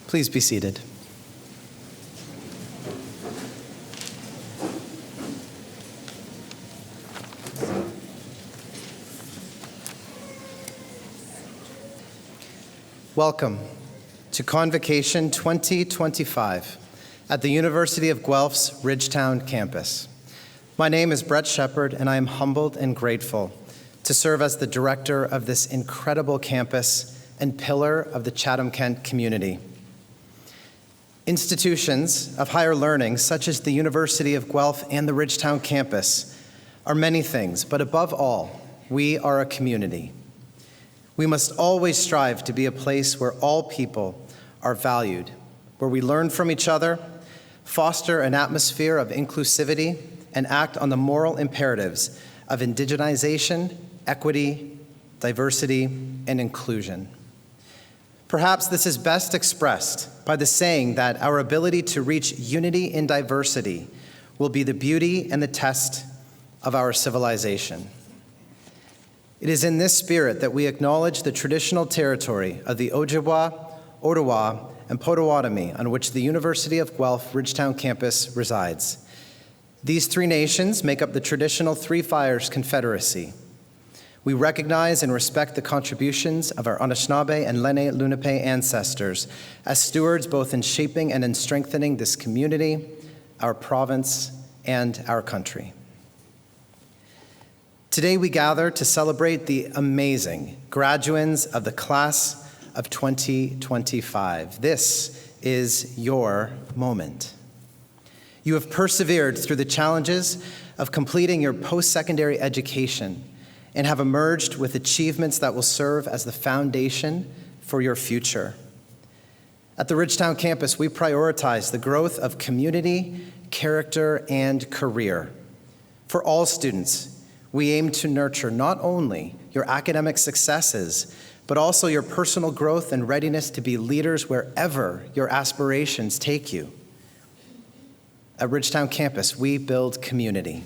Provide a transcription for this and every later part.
Please be seated. Welcome to Convocation 2025 at the University of Guelph's Ridgetown campus. My name is Brett Shepard, and I am humbled and grateful to serve as the director of this incredible campus and pillar of the Chatham-Kent community. Institutions of higher learning, such as the University of Guelph and the Ridgetown campus, are many things, but above all, we are a community. We must always strive to be a place where all people are valued, where we learn from each other, foster an atmosphere of inclusivity, and act on the moral imperatives of indigenization, equity, diversity, and inclusion. Perhaps this is best expressed by the saying that our ability to reach unity in diversity will be the beauty and the test of our civilization. It is in this spirit that we acknowledge the traditional territory of the Ojibwa, Ottawa, and Potawatomi on which the University of Guelph Ridgetown campus resides. These three nations make up the traditional Three Fires Confederacy. We recognize and respect the contributions of our Anishinaabe and Lenni Lenape ancestors as stewards both in shaping and in strengthening this community, our province, and our country. Today we gather to celebrate the amazing graduands of the class of 2025. This is your moment. You have persevered through the challenges of completing your post-secondary education and have emerged with achievements that will serve as the foundation for your future. At the Ridgetown campus, we prioritize the growth of community, character, and career. For all students, we aim to nurture not only your academic successes, but also your personal growth and readiness to be leaders wherever your aspirations take you. At Ridgetown campus, we build community.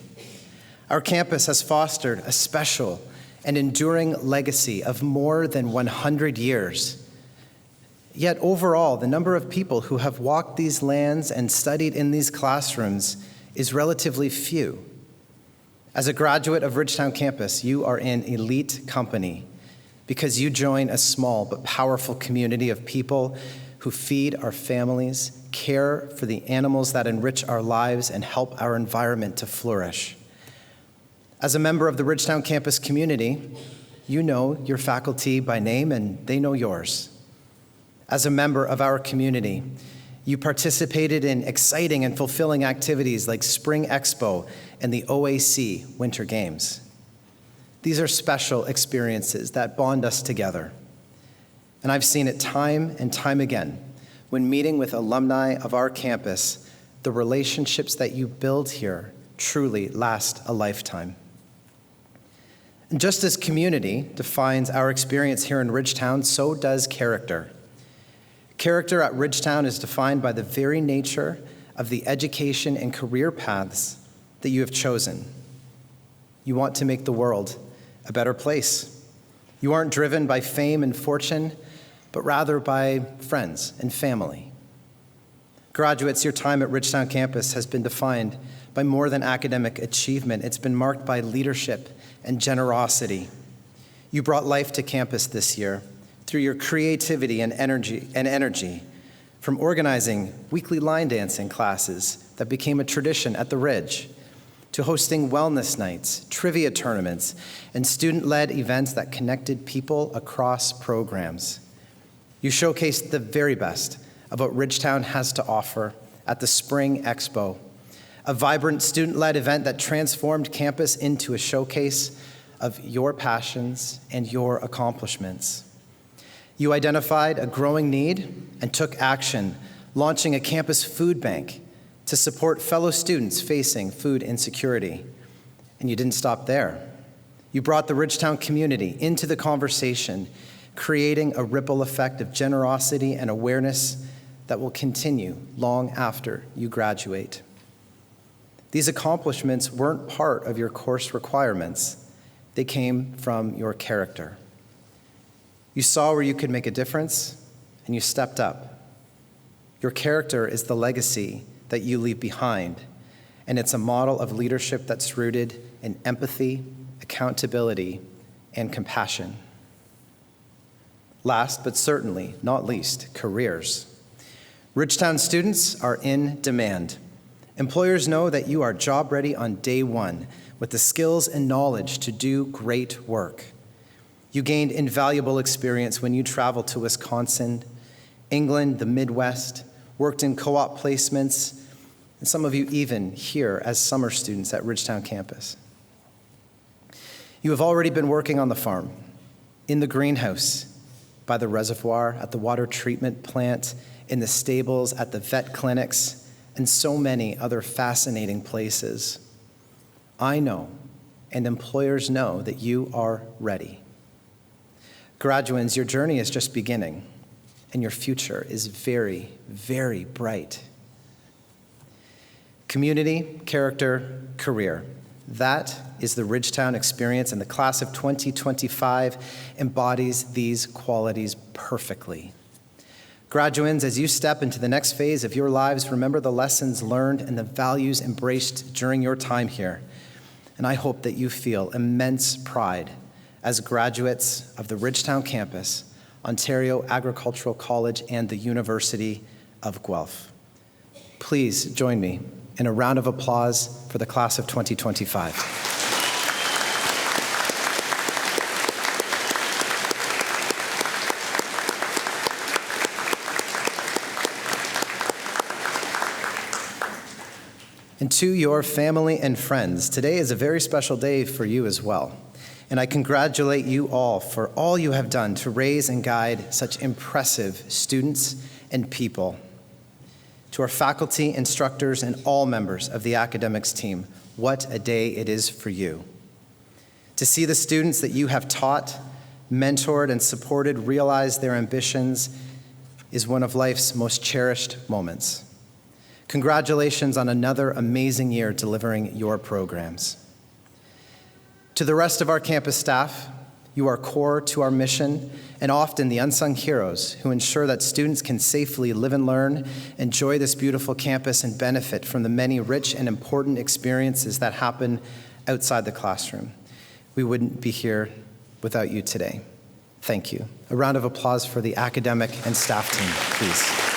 Our campus has fostered a special and enduring legacy of more than 100 years. Yet overall, the number of people who have walked these lands and studied in these classrooms is relatively few. As a graduate of Ridgetown campus, you are in elite company because you join a small but powerful community of people who feed our families, care for the animals that enrich our lives, and help our environment to flourish. As a member of the Ridgetown campus community, you know your faculty by name and they know yours. As a member of our community, you participated in exciting and fulfilling activities like Spring Expo and the OAC Winter Games. These are special experiences that bond us together. And I've seen it time and time again when meeting with alumni of our campus, the relationships that you build here truly last a lifetime. And just as community defines our experience here in Ridgetown, so does character. Character at Ridgetown is defined by the very nature of the education and career paths that you have chosen. You want to make the world a better place. You aren't driven by fame and fortune, but rather by friends and family. Graduates, your time at Ridgetown campus has been defined by more than academic achievement. It's been marked by leadership and generosity. You brought life to campus this year through your creativity and energy, from organizing weekly line dancing classes that became a tradition at the Ridge, to hosting wellness nights, trivia tournaments, and student-led events that connected people across programs. You showcased the very best of what Ridgetown has to offer at the Spring Expo, a vibrant student-led event that transformed campus into a showcase of your passions and your accomplishments. You identified a growing need and took action, launching a campus food bank to support fellow students facing food insecurity. And you didn't stop there. You brought the Ridgetown community into the conversation, creating a ripple effect of generosity and awareness that will continue long after you graduate. These accomplishments weren't part of your course requirements. They came from your character. You saw where you could make a difference, and you stepped up. Your character is the legacy that you leave behind, and it's a model of leadership that's rooted in empathy, accountability, and compassion. Last, but certainly not least, careers. Ridgetown students are in demand. Employers know that you are job ready on day one with the skills and knowledge to do great work. You gained invaluable experience when you traveled to Wisconsin, England, the Midwest, worked in co-op placements, and some of you even here as summer students at Ridgetown campus. You have already been working on the farm, in the greenhouse, by the reservoir, at the water treatment plant, in the stables, at the vet clinics, and so many other fascinating places. I know, and employers know, that you are ready. Graduands, your journey is just beginning, and your future is very, very bright. Community, character, career. That is the Ridgetown experience, and the class of 2025 embodies these qualities perfectly. Graduands, as you step into the next phase of your lives, remember the lessons learned and the values embraced during your time here. And I hope that you feel immense pride as graduates of the Ridgetown campus, Ontario Agricultural College, and the University of Guelph. Please join me in a round of applause for the class of 2025. And to your family and friends, today is a very special day for you as well. And I congratulate you all for all you have done to raise and guide such impressive students and people. To our faculty, instructors, and all members of the academics team, what a day it is for you. To see the students that you have taught, mentored, and supported realize their ambitions is one of life's most cherished moments. Congratulations on another amazing year delivering your programs. To the rest of our campus staff, you are core to our mission and often the unsung heroes who ensure that students can safely live and learn, enjoy this beautiful campus, and benefit from the many rich and important experiences that happen outside the classroom. We wouldn't be here without you today. Thank you. A round of applause for the academic and staff team, please.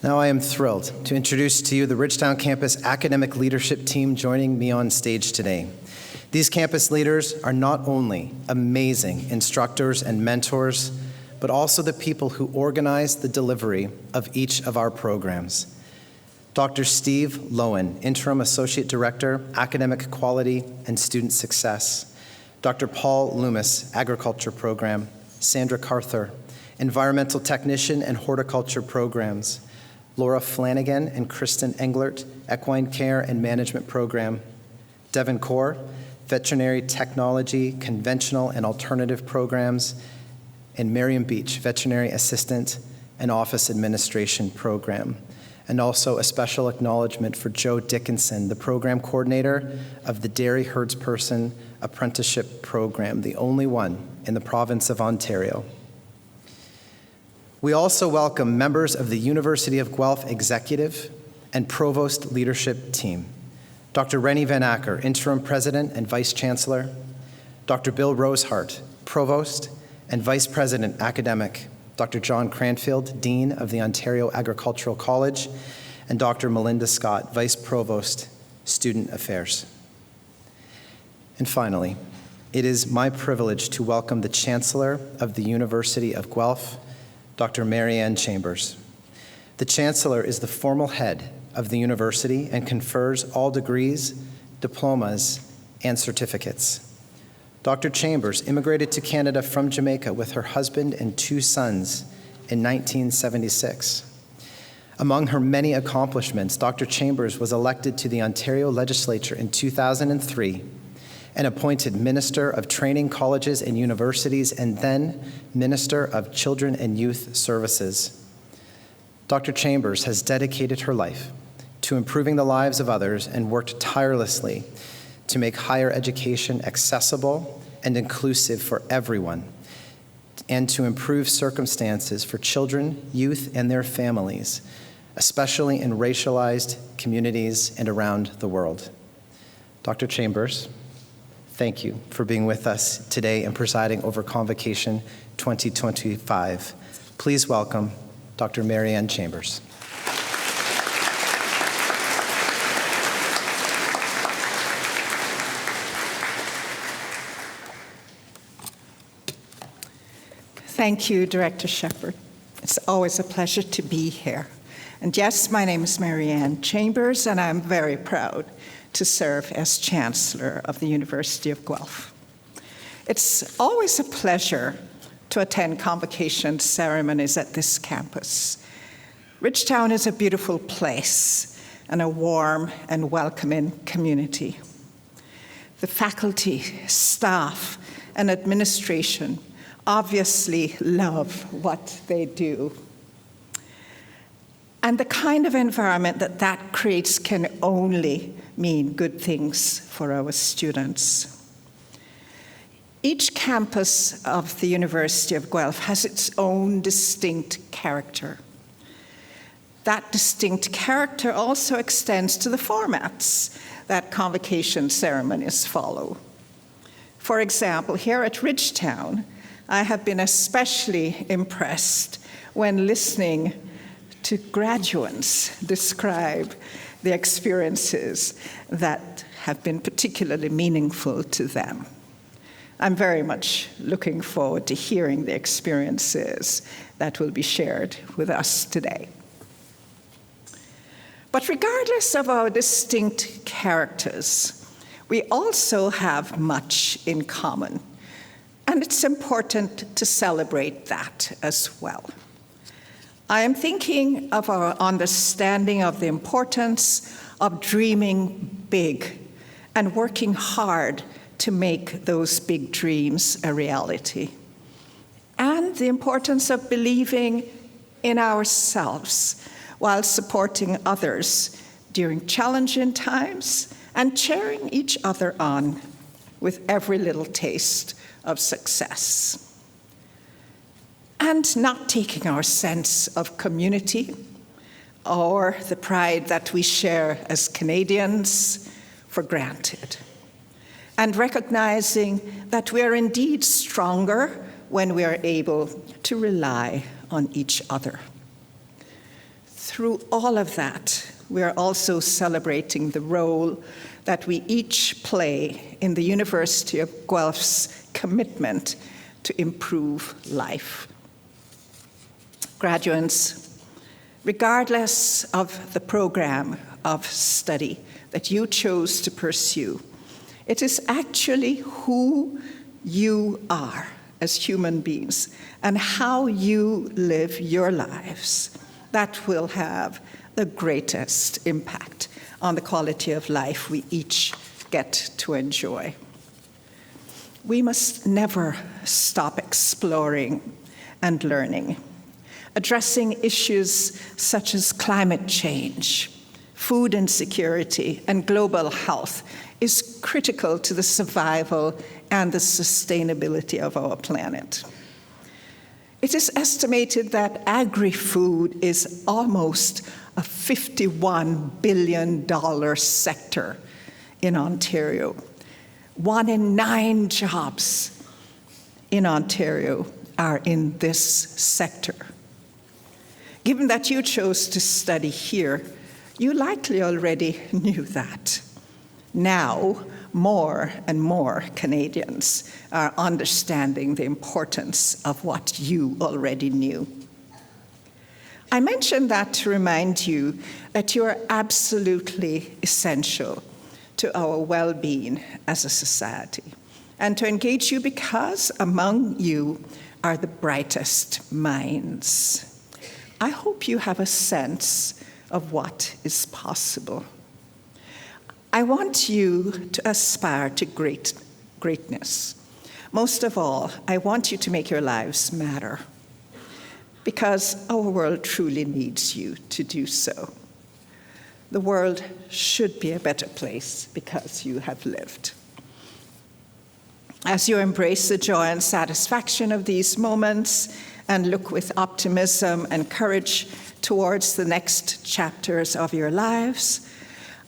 Now I am thrilled to introduce to you the Ridgetown campus academic leadership team joining me on stage today. These campus leaders are not only amazing instructors and mentors, but also the people who organize the delivery of each of our programs. Dr. Steve Lowen, Interim Associate Director, Academic Quality and Student Success. Dr. Paul Loomis, Agriculture Program. Sandra Carther, Environmental Technician and Horticulture Programs. Laura Flanagan and Kristen Englert, Equine Care and Management Program. Devin Kaur, Veterinary Technology, Conventional and Alternative Programs. And Miriam Beach, Veterinary Assistant and Office Administration Program. And also a special acknowledgement for Joe Dickinson, the Program Coordinator of the Dairy Herdsperson Apprenticeship Program, the only one in the province of Ontario. We also welcome members of the University of Guelph Executive and Provost Leadership Team. Dr. Rennie Van Acker, Interim President and Vice Chancellor. Dr. Bill Rosehart, Provost and Vice President Academic. Dr. John Cranfield, Dean of the Ontario Agricultural College. And Dr. Melinda Scott, Vice Provost, Student Affairs. And finally, it is my privilege to welcome the Chancellor of the University of Guelph, Dr. Marianne Chambers. The Chancellor is the formal head of the university and confers all degrees, diplomas, and certificates. Dr. Chambers immigrated to Canada from Jamaica with her husband and 2 sons in 1976. Among her many accomplishments, Dr. Chambers was elected to the Ontario Legislature in 2003 and appointed Minister of Training Colleges and Universities, and then Minister of Children and Youth Services. Dr. Chambers has dedicated her life to improving the lives of others and worked tirelessly to make higher education accessible and inclusive for everyone, and to improve circumstances for children, youth, and their families, especially in racialized communities and around the world. Dr. Chambers, thank you for being with us today and presiding over Convocation 2025. Please welcome Dr. Marianne Chambers. Thank you, Director Shepherd. It's always a pleasure to be here. And yes, my name is Marianne Chambers, and I'm very proud to serve as Chancellor of the University of Guelph. It's always a pleasure to attend convocation ceremonies at this campus. Ridgetown is a beautiful place and a warm and welcoming community. The faculty, staff, and administration obviously love what they do. And the kind of environment that creates can only mean good things for our students. Each campus of the University of Guelph has its own distinct character. That distinct character also extends to the formats that convocation ceremonies follow. For example, here at Ridgetown, I have been especially impressed when listening to graduates describe the experiences that have been particularly meaningful to them. I'm very much looking forward to hearing the experiences that will be shared with us today. But regardless of our distinct characters, we also have much in common. And it's important to celebrate that as well. I am thinking of our understanding of the importance of dreaming big and working hard to make those big dreams a reality. And the importance of believing in ourselves while supporting others during challenging times and cheering each other on with every little taste of success. And not taking our sense of community or the pride that we share as Canadians for granted. And recognizing that we are indeed stronger when we are able to rely on each other. Through all of that, we are also celebrating the role that we each play in the University of Guelph's commitment to improve life. Graduates, regardless of the program of study that you chose to pursue, it is actually who you are as human beings and how you live your lives that will have the greatest impact on the quality of life we each get to enjoy. We must never stop exploring and learning, addressing issues such as climate change, food insecurity, and global health is critical to the survival and the sustainability of our planet. It is estimated that agri-food is almost a $51 billion sector in Ontario. 1 in 9 jobs in Ontario are in this sector. Given that you chose to study here, you likely already knew that. Now, more and more Canadians are understanding the importance of what you already knew. I mention that to remind you that you are absolutely essential to our well-being as a society, and to engage you because among you are the brightest minds. I hope you have a sense of what is possible. I want you to aspire to greatness. Most of all, I want you to make your lives matter, because our world truly needs you to do so. The world should be a better place because you have lived. As you embrace the joy and satisfaction of these moments and look with optimism and courage towards the next chapters of your lives,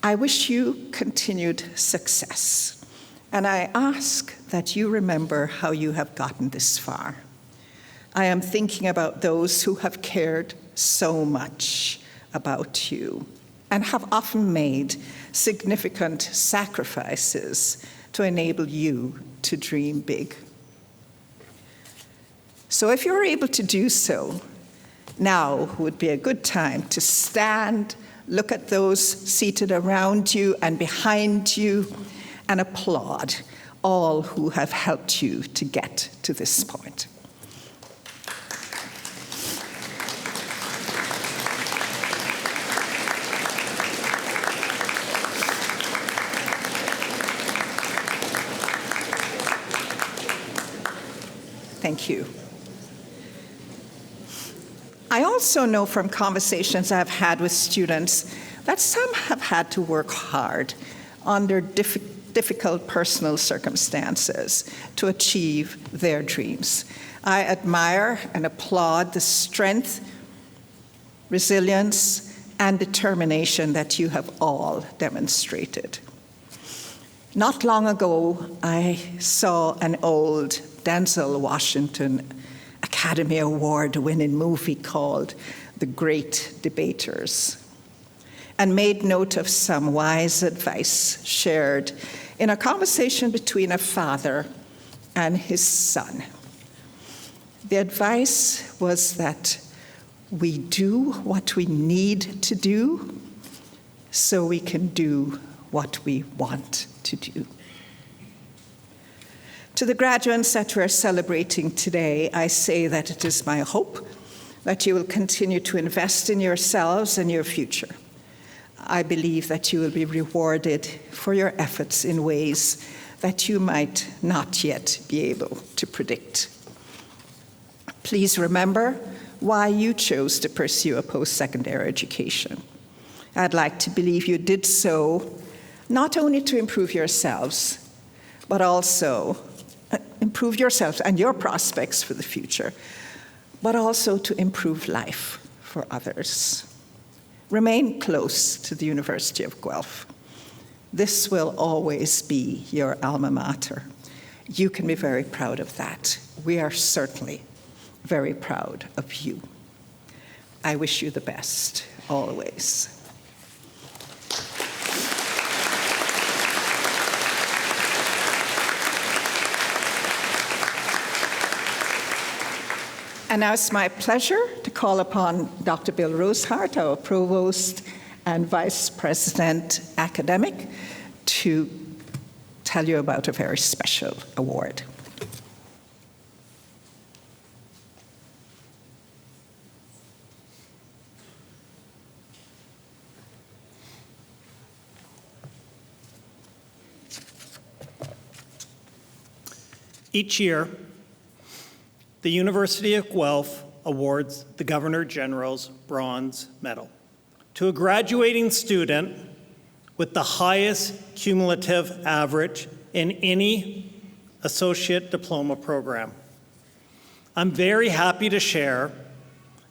I wish you continued success. And I ask that you remember how you have gotten this far. I am thinking about those who have cared so much about you and have often made significant sacrifices to enable you to dream big. So if you're able to do so, now would be a good time to stand, look at those seated around you and behind you, and applaud all who have helped you to get to this point. Thank you. I also know from conversations I've had with students that some have had to work hard under difficult personal circumstances to achieve their dreams. I admire and applaud the strength, resilience, and determination that you have all demonstrated. Not long ago, I saw an old Denzel Washington Academy Award-winning movie called The Great Debaters, and made note of some wise advice shared in a conversation between a father and his son. The advice was that we do what we need to do so we can do what we want to do. To the graduates that we're celebrating today, I say that it is my hope that you will continue to invest in yourselves and your future. I believe that you will be rewarded for your efforts in ways that you might not yet be able to predict. Please remember why you chose to pursue a post-secondary education. I'd like to believe you did so not only to improve yourselves, but also improve yourselves and your prospects for the future, but also to improve life for others. Remain close to the University of Guelph. This will always be your alma mater. You can be very proud of that. We are certainly very proud of you. I wish you the best, always. And now it's my pleasure to call upon Dr. Bill Rosehart, our Provost and Vice President Academic, to tell you about a very special award. Each year, the University of Guelph awards the Governor General's Bronze Medal to a graduating student with the highest cumulative average in any associate diploma program. I'm very happy to share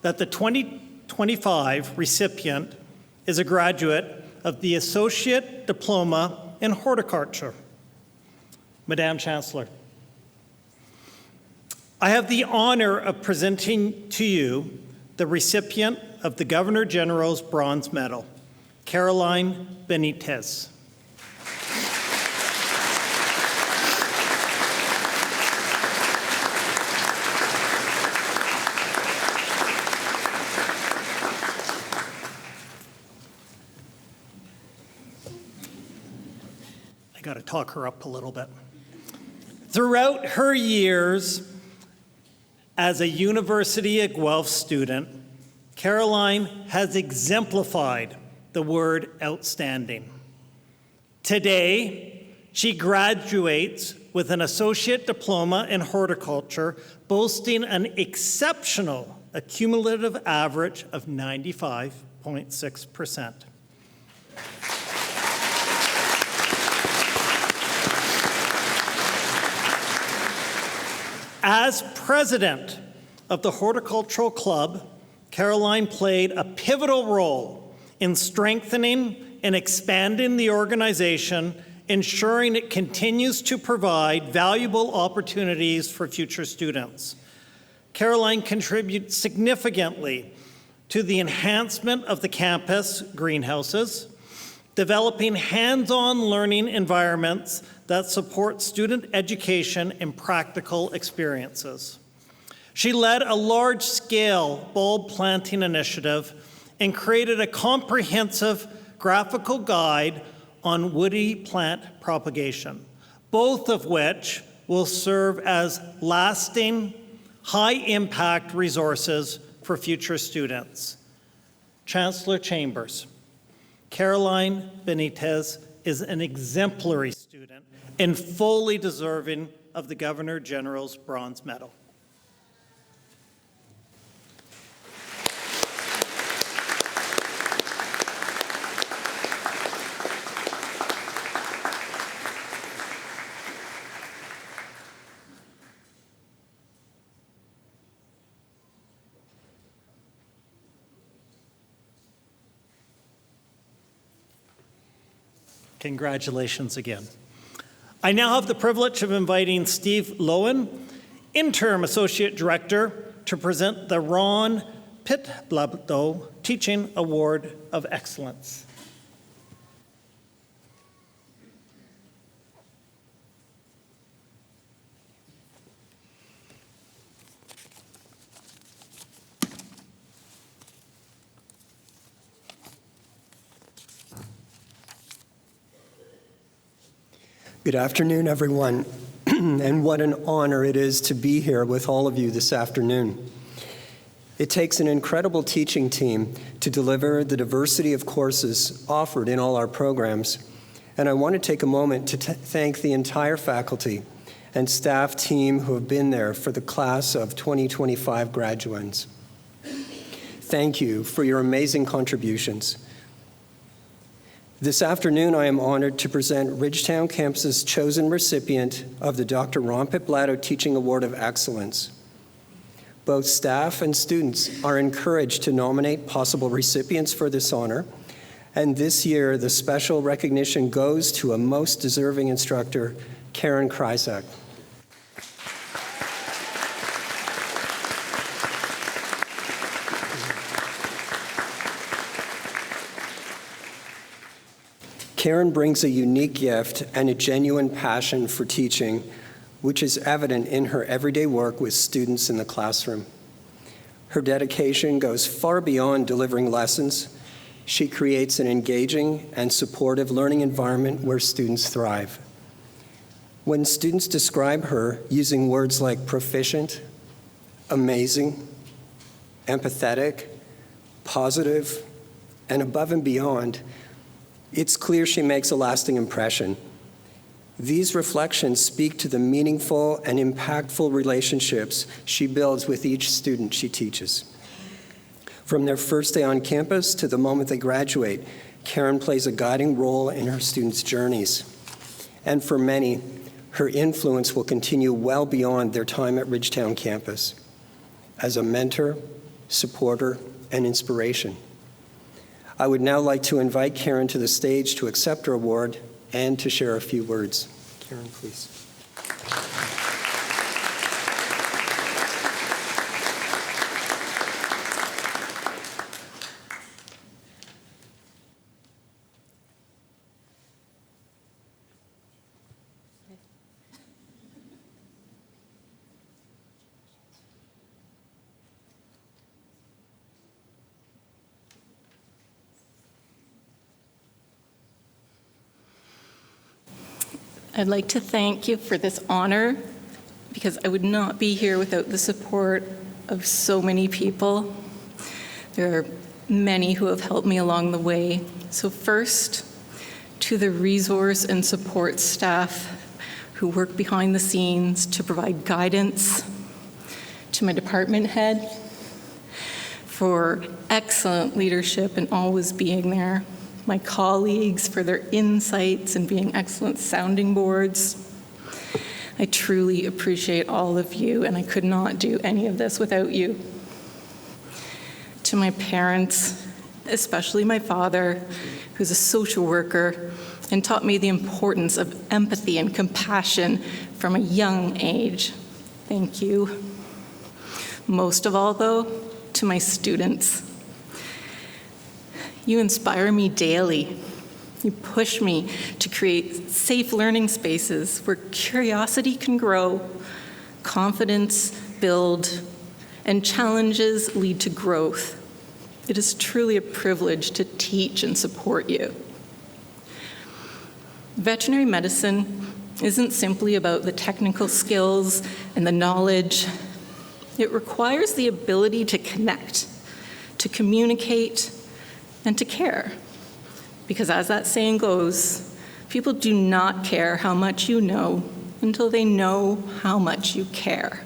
that the 2025 recipient is a graduate of the Associate Diploma in Horticulture. Madam Chancellor, I have the honor of presenting to you the recipient of the Governor General's Bronze Medal, Caroline Benitez. I got to talk her up a little bit. Throughout her years as a University of Guelph student, Caroline has exemplified the word outstanding. Today, she graduates with an associate diploma in horticulture, boasting an exceptional cumulative average of 95.6%. As president of the Horticultural Club, Caroline played a pivotal role in strengthening and expanding the organization, ensuring it continues to provide valuable opportunities for future students. Caroline contributes significantly to the enhancement of the campus greenhouses, developing hands-on learning environments that support student education and practical experiences. She led a large-scale bulb planting initiative and created a comprehensive graphical guide on woody plant propagation, both of which will serve as lasting, high-impact resources for future students. Chancellor Chambers, Caroline Benitez is an exemplary student and fully deserving of the Governor General's Bronze Medal. Congratulations again. I now have the privilege of inviting Steve Lowen, Interim Associate Director, to present the Ron Pitblado Teaching Award of Excellence. Good afternoon, everyone, and what an honor it is to be here with all of you this afternoon. It takes an incredible teaching team to deliver the diversity of courses offered in all our programs, and I want to take a moment to thank the entire faculty and staff team who have been there for the class of 2025 graduates. Thank you for your amazing contributions. This afternoon, I am honored to present Ridgetown campus's chosen recipient of the Dr. Ron Pitblado Teaching Award of Excellence. Both staff and students are encouraged to nominate possible recipients for this honor, and this year, the special recognition goes to a most deserving instructor, Karen Kryzak. Karen brings a unique gift and a genuine passion for teaching, which is evident in her everyday work with students in the classroom. Her dedication goes far beyond delivering lessons. She creates an engaging and supportive learning environment where students thrive. When students describe her using words like proficient, amazing, empathetic, positive, and above and beyond, it's clear she makes a lasting impression. These reflections speak to the meaningful and impactful relationships she builds with each student she teaches. From their first day on campus to the moment they graduate, Karen plays a guiding role in her students' journeys. And for many, her influence will continue well beyond their time at Ridgetown campus as a mentor, supporter, and inspiration. I would now like to invite Karen to the stage to accept her award and to share a few words. Karen, please. I'd like to thank you for this honor, because I would not be here without the support of so many people. There are many who have helped me along the way. So first, to the resource and support staff who work behind the scenes to provide guidance, to my department head for excellent leadership and always being there, my colleagues for their insights and being excellent sounding boards. I truly appreciate all of you, and I could not do any of this without you. To my parents, especially my father, who's a social worker and taught me the importance of empathy and compassion from a young age. Thank you. Most of all, though, to my students. You inspire me daily. You push me to create safe learning spaces where curiosity can grow, confidence build, and challenges lead to growth. It is truly a privilege to teach and support you. Veterinary medicine isn't simply about the technical skills and the knowledge. It requires the ability to connect, to communicate, and to care. Because as that saying goes, people do not care how much you know until they know how much you care.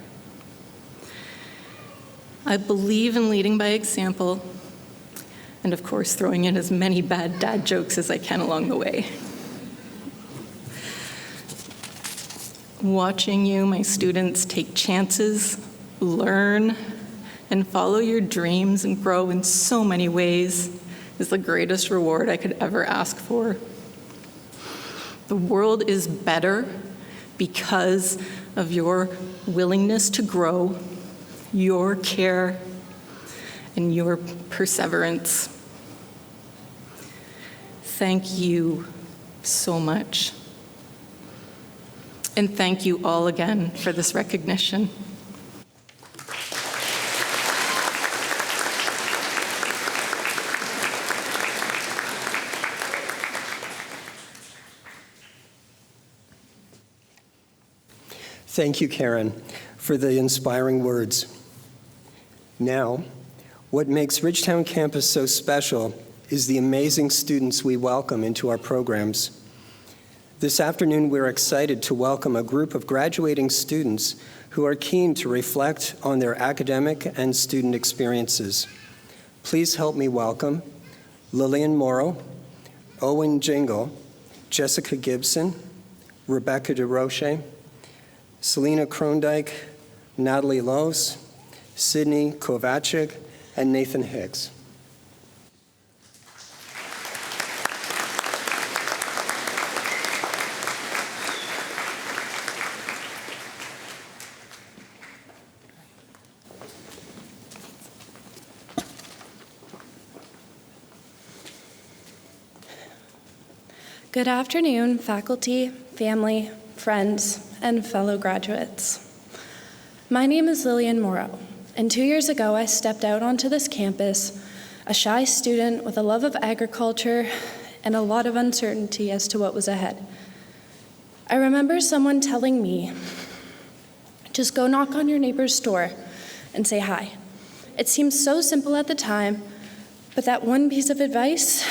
I believe in leading by example, and of course throwing in as many bad dad jokes as I can along the way. Watching you, my students, take chances, learn, and follow your dreams and grow in so many ways is the greatest reward I could ever ask for. The world is better because of your willingness to grow, your care, and your perseverance. Thank you so much. And thank you all again for this recognition. Thank you, Karen, for the inspiring words. Now, what makes Ridgetown campus so special is the amazing students we welcome into our programs. This afternoon, we're excited to welcome a group of graduating students who are keen to reflect on their academic and student experiences. Please help me welcome Lillian Morrow, Owen Jingle, Jessica Gibson, Rebecca DeRoche, Selena Krondyke, Natalie Loos, Sydney Kovacic, and Nathan Hicks. Good afternoon, faculty, family, friends, and fellow graduates. My name is Lillian Morrow, and 2 years ago I stepped out onto this campus, a shy student with a love of agriculture and a lot of uncertainty as to what was ahead. I remember someone telling me, just go knock on your neighbor's door and say hi. It seemed so simple at the time, but that one piece of advice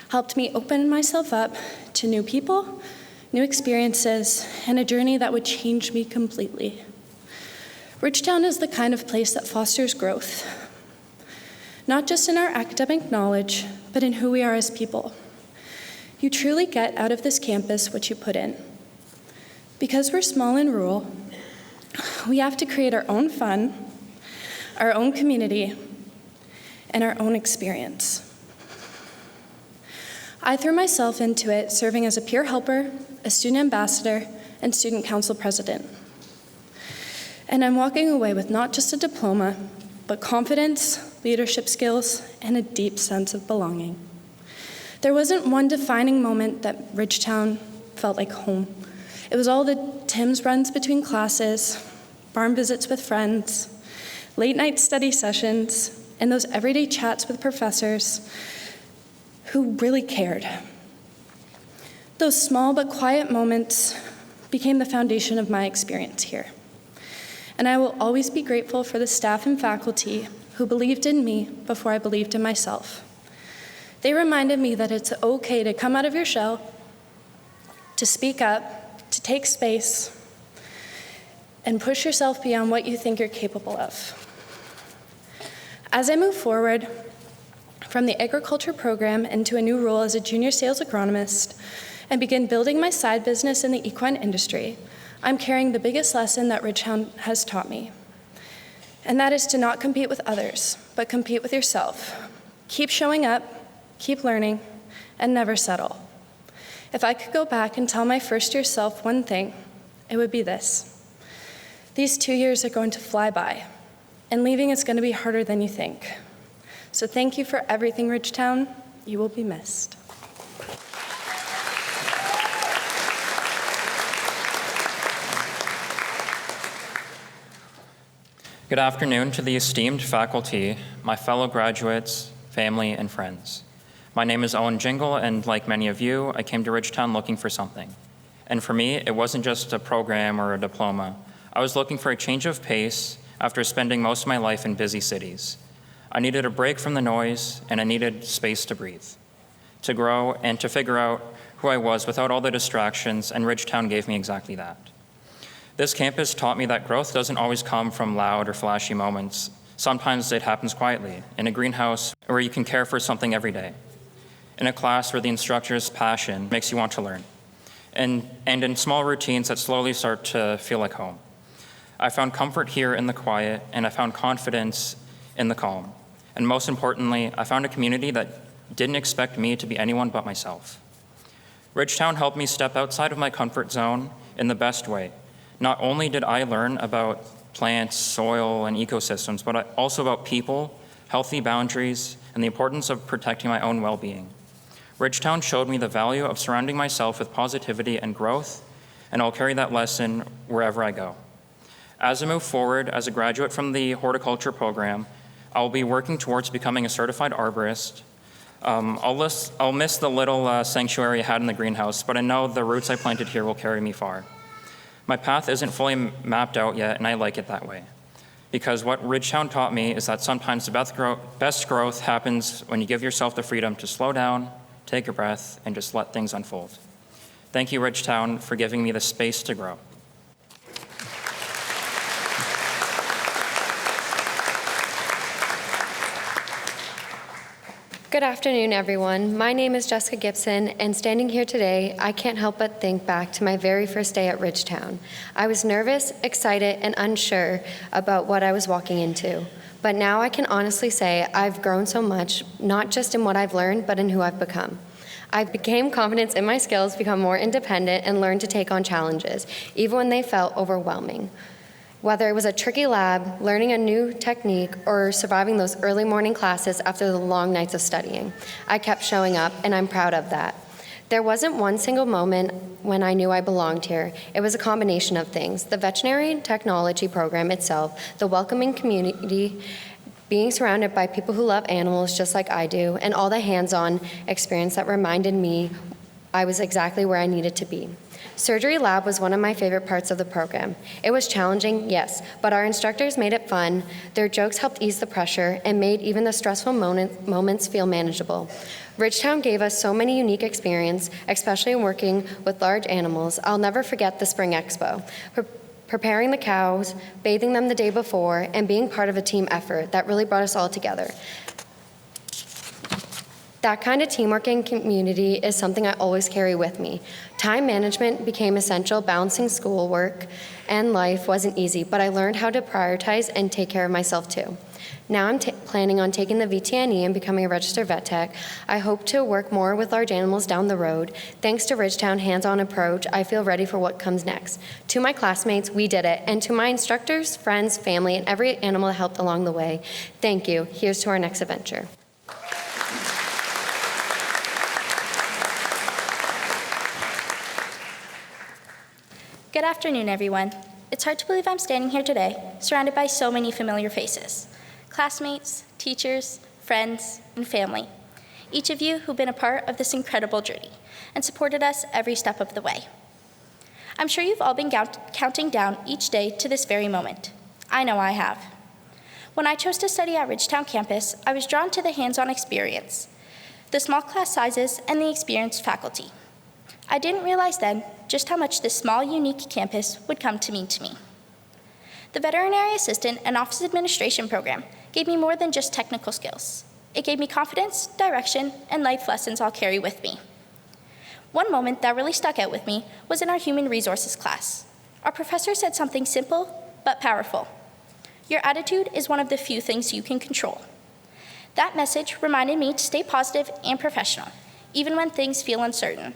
helped me open myself up to new people, new experiences, and a journey that would change me completely. Ridgetown is the kind of place that fosters growth, not just in our academic knowledge, but in who we are as people. You truly get out of this campus what you put in. Because we're small and rural, we have to create our own fun, our own community, and our own experience. I threw myself into it, serving as a peer helper, a student ambassador, and student council president. And I'm walking away with not just a diploma, but confidence, leadership skills, and a deep sense of belonging. There wasn't one defining moment that Ridgetown felt like home. It was all the Tim's runs between classes, barn visits with friends, late night study sessions, and those everyday chats with professors who really cared. Those small but quiet moments became the foundation of my experience here. And I will always be grateful for the staff and faculty who believed in me before I believed in myself. They reminded me that it's okay to come out of your shell, to speak up, to take space, and push yourself beyond what you think you're capable of. As I move forward from the agriculture program into a new role as a junior sales agronomist and begin building my side business in the equine industry, I'm carrying the biggest lesson that Ridgetown has taught me, and that is to not compete with others, but compete with yourself. Keep showing up, keep learning, and never settle. If I could go back and tell my first-year self one thing, it would be this. These 2 years are going to fly by, and leaving is going to be harder than you think. So thank you for everything, Ridgetown. You will be missed. Good afternoon to the esteemed faculty, my fellow graduates, family, and friends. My name is Owen Jingle, and like many of you, I came to Ridgetown looking for something. And for me, it wasn't just a program or a diploma. I was looking for a change of pace after spending most of my life in busy cities. I needed a break from the noise, and I needed space to breathe, to grow, and to figure out who I was without all the distractions, and Ridgetown gave me exactly that. This campus taught me that growth doesn't always come from loud or flashy moments. Sometimes it happens quietly, in a greenhouse where you can care for something every day, in a class where the instructor's passion makes you want to learn, and in small routines that slowly start to feel like home. I found comfort here in the quiet, and I found confidence in the calm. And most importantly, I found a community that didn't expect me to be anyone but myself. Ridgetown helped me step outside of my comfort zone in the best way. Not only did I learn about plants, soil, and ecosystems, but also about people, healthy boundaries, and the importance of protecting my own well-being. Ridgetown showed me the value of surrounding myself with positivity and growth, and I'll carry that lesson wherever I go. As I move forward as a graduate from the horticulture program, I'll be working towards becoming a certified arborist. I'll miss the little sanctuary I had in the greenhouse, but I know the roots I planted here will carry me far. My path isn't fully mapped out yet, and I like it that way. Because what Ridgetown taught me is that sometimes the best growth happens when you give yourself the freedom to slow down, take a breath, and just let things unfold. Thank you, Ridgetown, for giving me the space to grow. Good afternoon, everyone. My name is Jessica Gibson, and standing here today, I can't help but think back to my very first day at Ridgetown. I was nervous, excited, and unsure about what I was walking into. But now I can honestly say I've grown so much, not just in what I've learned, but in who I've become. I became confident in my skills, become more independent, and learned to take on challenges, even when they felt overwhelming. Whether it was a tricky lab, learning a new technique, or surviving those early morning classes after the long nights of studying, I kept showing up, and I'm proud of that. There wasn't one single moment when I knew I belonged here. It was a combination of things: the veterinary technology program itself, the welcoming community, being surrounded by people who love animals just like I do, and all the hands-on experience that reminded me I was exactly where I needed to be. Surgery lab was one of my favorite parts of the program. It was challenging, yes, but our instructors made it fun. Their jokes helped ease the pressure and made even the stressful moments feel manageable. Ridgetown gave us so many unique experiences, especially in working with large animals. I'll never forget the Spring Expo. Preparing the cows, bathing them the day before, and being part of a team effort that really brought us all together. That kind of teamwork and community is something I always carry with me. Time management became essential. Balancing schoolwork and life wasn't easy, but I learned how to prioritize and take care of myself too. Now I'm planning on taking the VTNE and becoming a registered vet tech. I hope to work more with large animals down the road. Thanks to Ridgetown's hands-on approach, I feel ready for what comes next. To my classmates, we did it. And to my instructors, friends, family, and every animal that helped along the way, thank you. Here's to our next adventure. Good afternoon, everyone. It's hard to believe I'm standing here today, surrounded by so many familiar faces. Classmates, teachers, friends, and family. Each of you who've been a part of this incredible journey and supported us every step of the way. I'm sure you've all been counting down each day to this very moment. I know I have. When I chose to study at Ridgetown campus, I was drawn to the hands-on experience, the small class sizes, and the experienced faculty. I didn't realize then just how much this small, unique campus would come to mean to me. The Veterinary Assistant and Office Administration program gave me more than just technical skills. It gave me confidence, direction, and life lessons I'll carry with me. One moment that really stuck out with me was in our Human Resources class. Our professor said something simple but powerful. Your attitude is one of the few things you can control. That message reminded me to stay positive and professional, even when things feel uncertain.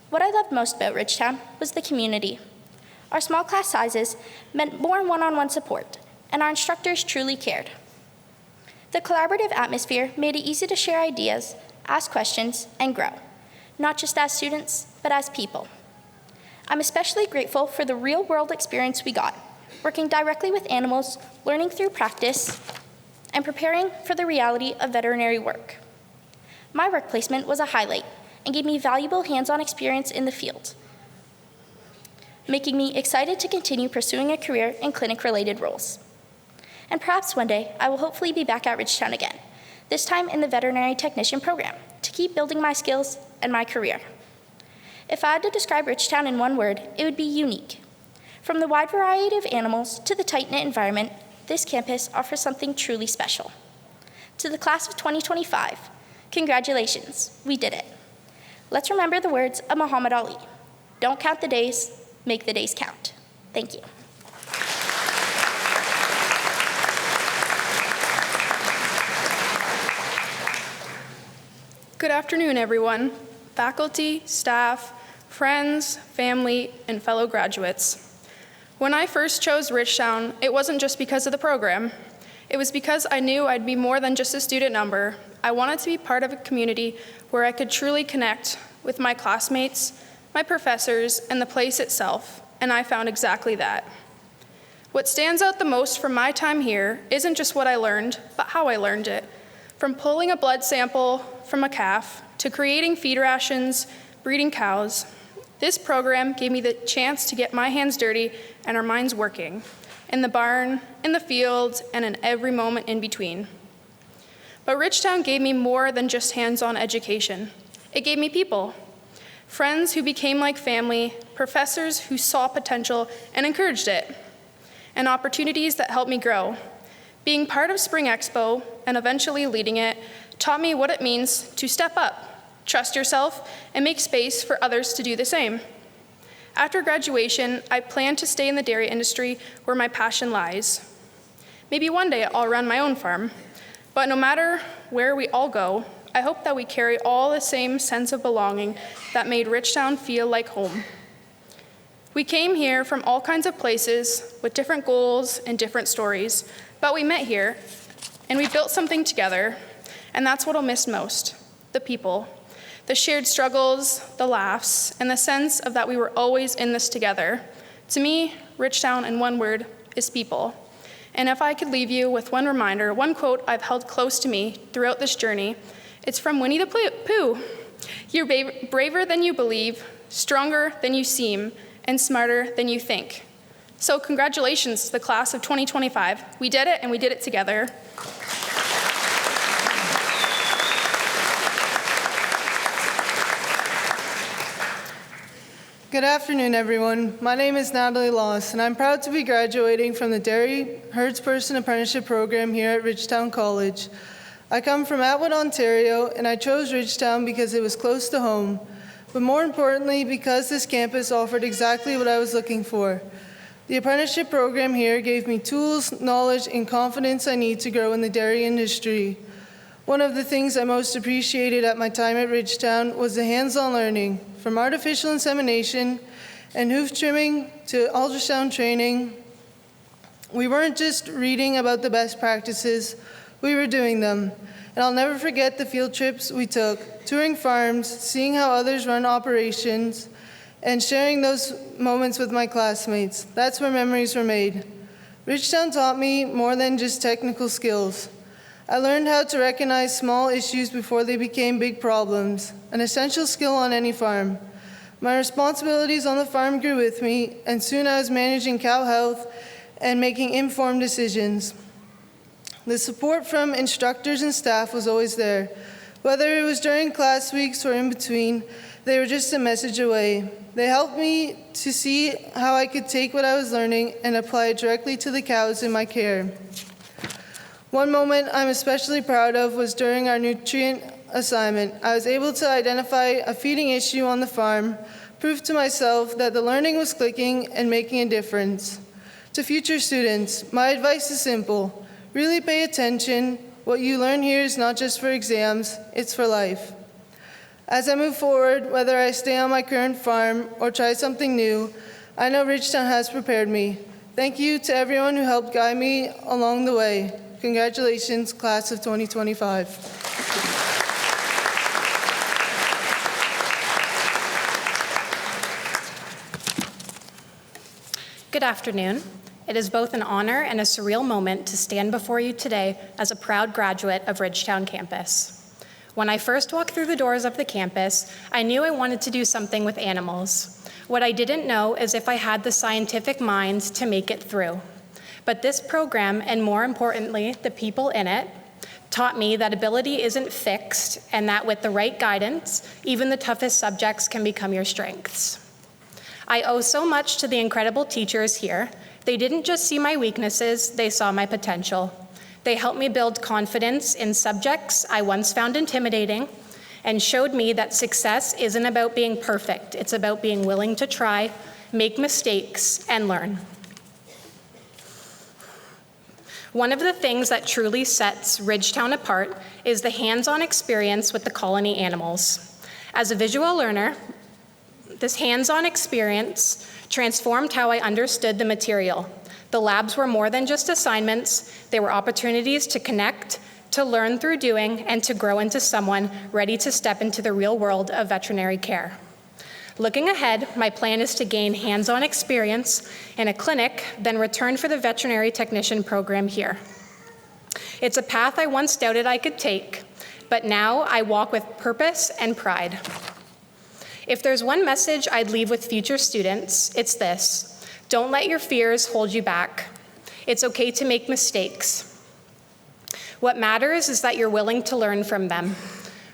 What I loved most about Ridgetown was the community. Our small class sizes meant more one-on-one support, and our instructors truly cared. The collaborative atmosphere made it easy to share ideas, ask questions, and grow, not just as students, but as people. I'm especially grateful for the real-world experience we got, working directly with animals, learning through practice, and preparing for the reality of veterinary work. My work placement was a highlight and gave me valuable hands-on experience in the field, making me excited to continue pursuing a career in clinic-related roles. And perhaps one day, I will hopefully be back at Ridgetown again, this time in the veterinary technician program, to keep building my skills and my career. If I had to describe Ridgetown in one word, it would be unique. From the wide variety of animals to the tight-knit environment, this campus offers something truly special. To the class of 2025, congratulations, we did it. Let's remember the words of Muhammad Ali. Don't count the days, make the days count. Thank you. Good afternoon, everyone. Faculty, staff, friends, family, and fellow graduates. When I first chose Ridgetown, it wasn't just because of the program. It was because I knew I'd be more than just a student number. I wanted to be part of a community where I could truly connect with my classmates, my professors, and the place itself, and I found exactly that. What stands out the most from my time here isn't just what I learned, but how I learned it. From pulling a blood sample from a calf to creating feed rations, breeding cows, this program gave me the chance to get my hands dirty and our minds working, in the barn, in the field, and in every moment in between. But Ridgetown gave me more than just hands-on education. It gave me people, friends who became like family, professors who saw potential and encouraged it, and opportunities that helped me grow. Being part of Spring Expo and eventually leading it taught me what it means to step up, trust yourself, and make space for others to do the same. After graduation, I plan to stay in the dairy industry where my passion lies. Maybe one day I'll run my own farm, but no matter where we all go, I hope that we carry all the same sense of belonging that made Ridgetown feel like home. We came here from all kinds of places with different goals and different stories, but we met here and we built something together, and that's what I'll miss most, the people. The shared struggles, the laughs, and the sense of that we were always in this together. To me, Ridgetown, in one word, is people. And if I could leave you with one reminder, one quote I've held close to me throughout this journey, it's from Winnie the Pooh. You're braver than you believe, stronger than you seem, and smarter than you think. So congratulations to the class of 2025. We did it, and we did it together. Good afternoon, everyone. My name is Natalie Loss, and I'm proud to be graduating from the Dairy Herdsperson Apprenticeship Program here at Ridgetown College. I come from Atwood, Ontario, and I chose Ridgetown because it was close to home, but more importantly, because this campus offered exactly what I was looking for. The apprenticeship program here gave me tools, knowledge, and confidence I need to grow in the dairy industry. One of the things I most appreciated at my time at Ridgetown was the hands-on learning, from artificial insemination and hoof trimming to ultrasound training. We weren't just reading about the best practices, we were doing them. And I'll never forget the field trips we took, touring farms, seeing how others run operations, and sharing those moments with my classmates. That's where memories were made. Ridgetown taught me more than just technical skills. I learned how to recognize small issues before they became big problems, an essential skill on any farm. My responsibilities on the farm grew with me, and soon I was managing cow health and making informed decisions. The support from instructors and staff was always there. Whether it was during class weeks or in between, they were just a message away. They helped me to see how I could take what I was learning and apply it directly to the cows in my care. One moment I'm especially proud of was during our nutrient assignment. I was able to identify a feeding issue on the farm, proved to myself that the learning was clicking and making a difference. To future students, my advice is simple. Really pay attention. What you learn here is not just for exams, it's for life. As I move forward, whether I stay on my current farm or try something new, I know Ridgetown has prepared me. Thank you to everyone who helped guide me along the way. Congratulations, class of 2025. Good afternoon. It is both an honor and a surreal moment to stand before you today as a proud graduate of Ridgetown campus. When I first walked through the doors of the campus, I knew I wanted to do something with animals. What I didn't know is if I had the scientific mind to make it through. But this program, and more importantly, the people in it, taught me that ability isn't fixed and that with the right guidance, even the toughest subjects can become your strengths. I owe so much to the incredible teachers here. They didn't just see my weaknesses, they saw my potential. They helped me build confidence in subjects I once found intimidating and showed me that success isn't about being perfect. It's about being willing to try, make mistakes, and learn. One of the things that truly sets Ridgetown apart is the hands-on experience with the colony animals. As a visual learner, this hands-on experience transformed how I understood the material. The labs were more than just assignments. They were opportunities to connect, to learn through doing, and to grow into someone ready to step into the real world of veterinary care. Looking ahead, my plan is to gain hands-on experience in a clinic, then return for the veterinary technician program here. It's a path I once doubted I could take, but now I walk with purpose and pride. If there's one message I'd leave with future students, it's this: don't let your fears hold you back. It's okay to make mistakes. What matters is that you're willing to learn from them.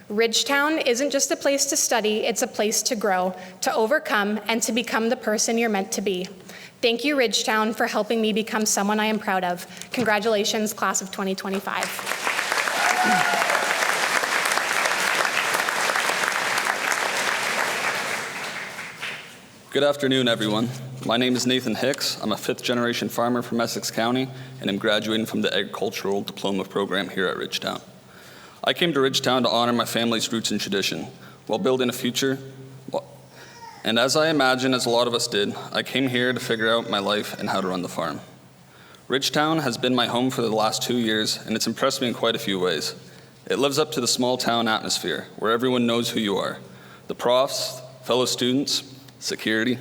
Ridgetown isn't just a place to study, it's a place to grow, to overcome, and to become the person you're meant to be. Thank you, Ridgetown, for helping me become someone I am proud of. Congratulations, class of 2025. Good afternoon, everyone. My name is Nathan Hicks. I'm a fifth-generation farmer from Essex County, and I'm graduating from the Agricultural Diploma program here at Ridgetown. I came to Ridgetown to honor my family's roots and tradition while building a future. And as I imagine, as a lot of us did, I came here to figure out my life and how to run the farm. Ridgetown has been my home for the last 2 years, and it's impressed me in quite a few ways. It lives up to the small town atmosphere, where everyone knows who you are. The profs, fellow students, security.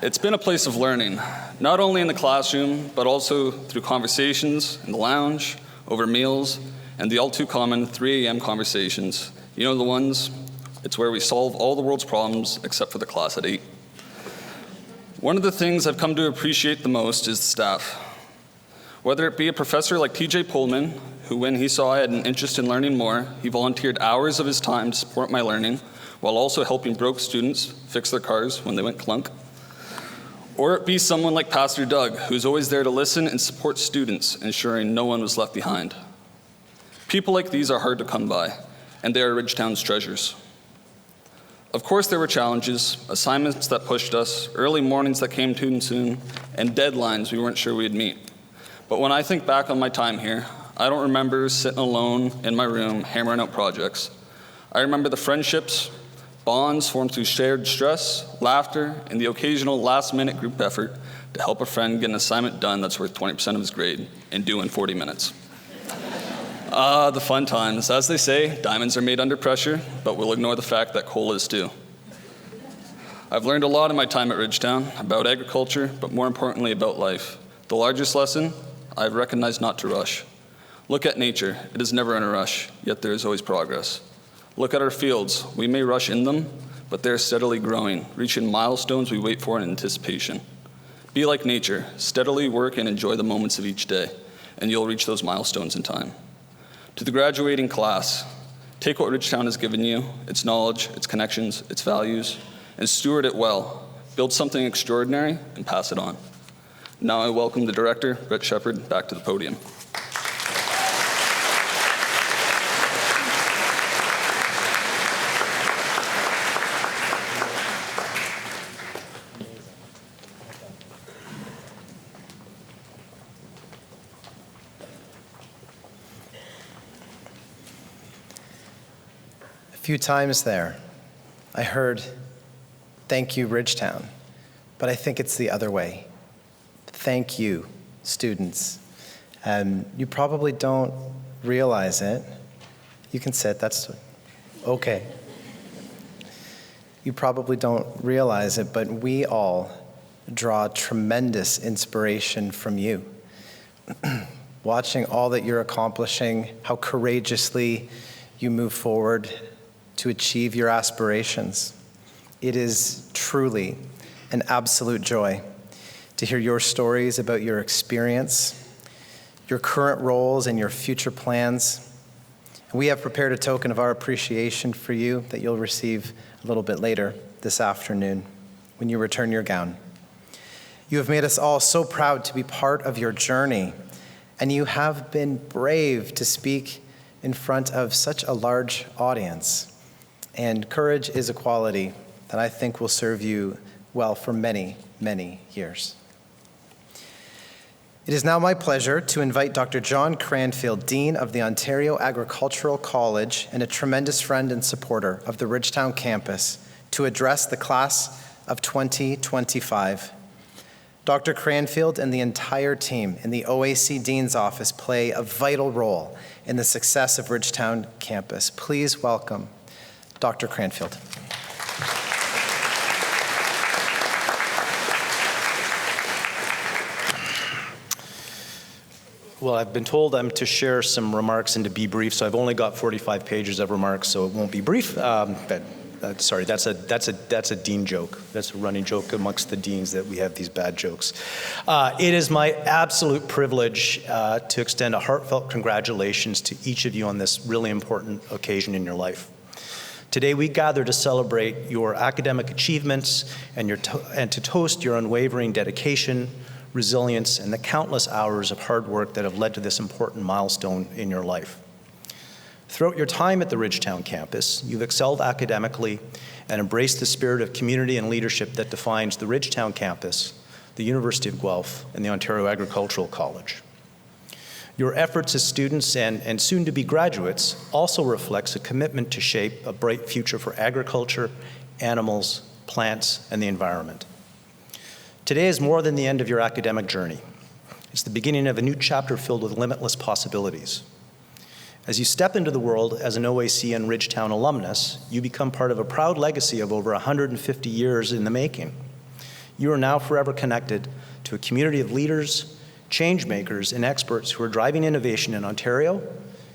It's been a place of learning, not only in the classroom, but also through conversations in the lounge, over meals, and the all too common 3 a.m. conversations. You know the ones? It's where we solve all the world's problems except for the class at 8. One of the things I've come to appreciate the most is the staff. Whether it be a professor like TJ Pullman, who when he saw I had an interest in learning more, he volunteered hours of his time to support my learning, while also helping broke students fix their cars when they went clunk. Or it be someone like Pastor Doug, who's always there to listen and support students, ensuring no one was left behind. People like these are hard to come by, and they are Ridgetown's treasures. Of course, there were challenges, assignments that pushed us, early mornings that came too soon, and deadlines we weren't sure we'd meet. But when I think back on my time here, I don't remember sitting alone in my room hammering out projects. I remember the friendships, bonds formed through shared stress, laughter, and the occasional last-minute group effort to help a friend get an assignment done that's worth 20% of his grade and due in 40 minutes. The fun times. As they say, diamonds are made under pressure, but we'll ignore the fact that coal is too. I've learned a lot in my time at Ridgetown about agriculture, but more importantly about life. The largest lesson, I've recognized not to rush. Look at nature. It is never in a rush, yet there is always progress. Look at our fields. We may rush in them, but they're steadily growing, reaching milestones we wait for in anticipation. Be like nature. Steadily work and enjoy the moments of each day, and you'll reach those milestones in time. To the graduating class, take what Ridgetown has given you, its knowledge, its connections, its values, and steward it well. Build something extraordinary and pass it on. Now I welcome the director, Brett Shepard, back to the podium. few times there, I heard, "Thank you, Ridgetown," but I think it's the other way. Thank you, students. You probably don't realize it. You can sit, that's okay. You probably don't realize it, but we all draw tremendous inspiration from you. Watching all that you're accomplishing, how courageously you move forward to achieve your aspirations. It is truly an absolute joy to hear your stories about your experience, your current roles, and your future plans. We have prepared a token of our appreciation for you that you'll receive a little bit later this afternoon when you return your gown. You have made us all so proud to be part of your journey, and you have been brave to speak in front of such a large audience. And courage is a quality that I think will serve you well for many, many years. It is now my pleasure to invite Dr. John Cranfield, Dean of the Ontario Agricultural College and a tremendous friend and supporter of the Ridgetown campus, to address the class of 2025. Dr. Cranfield and the entire team in the OAC Dean's Office play a vital role in the success of Ridgetown campus. Please welcome Dr. Cranfield. Well, I've been told I'm to share some remarks and to be brief, so I've only got 45 pages of remarks, so it won't be brief. Sorry, that's a dean joke. That's a running joke amongst the deans that we have these bad jokes. It is my absolute privilege to extend a heartfelt congratulations to each of you on this really important occasion in your life. Today we gather to celebrate your academic achievements and to toast your unwavering dedication, resilience, and the countless hours of hard work that have led to this important milestone in your life. Throughout your time at the Ridgetown campus, you've excelled academically and embraced the spirit of community and leadership that defines the Ridgetown campus, the University of Guelph, and the Ontario Agricultural College. Your efforts as students and soon-to-be graduates also reflects a commitment to shape a bright future for agriculture, animals, plants, and the environment. Today is more than the end of your academic journey. It's the beginning of a new chapter filled with limitless possibilities. As you step into the world as an OAC and Ridgetown alumnus, you become part of a proud legacy of over 150 years in the making. You are now forever connected to a community of leaders, change makers, and experts who are driving innovation in Ontario,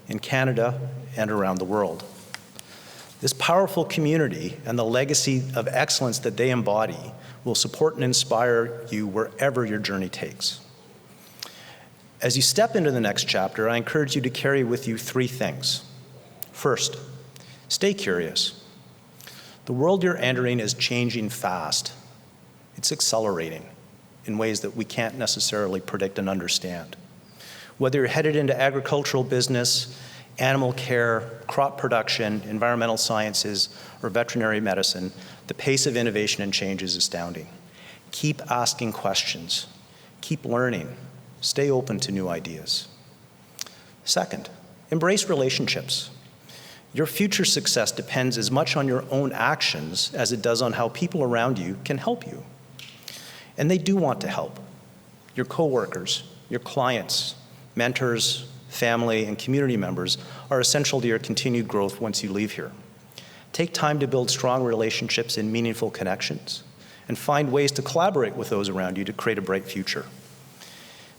in Canada, and around the world. This powerful community and the legacy of excellence that they embody will support and inspire you wherever your journey takes. As you step into the next chapter, I encourage you to carry with you three things. First, stay curious. The world you're entering is changing fast. It's accelerating in ways that we can't necessarily predict and understand. Whether you're headed into agricultural business, animal care, crop production, environmental sciences, or veterinary medicine, the pace of innovation and change is astounding. Keep asking questions. Keep learning. Stay open to new ideas. Second, embrace relationships. Your future success depends as much on your own actions as it does on how people around you can help you. And they do want to help. Your coworkers, your clients, mentors, family, and community members are essential to your continued growth once you leave here. Take time to build strong relationships and meaningful connections, and find ways to collaborate with those around you to create a bright future.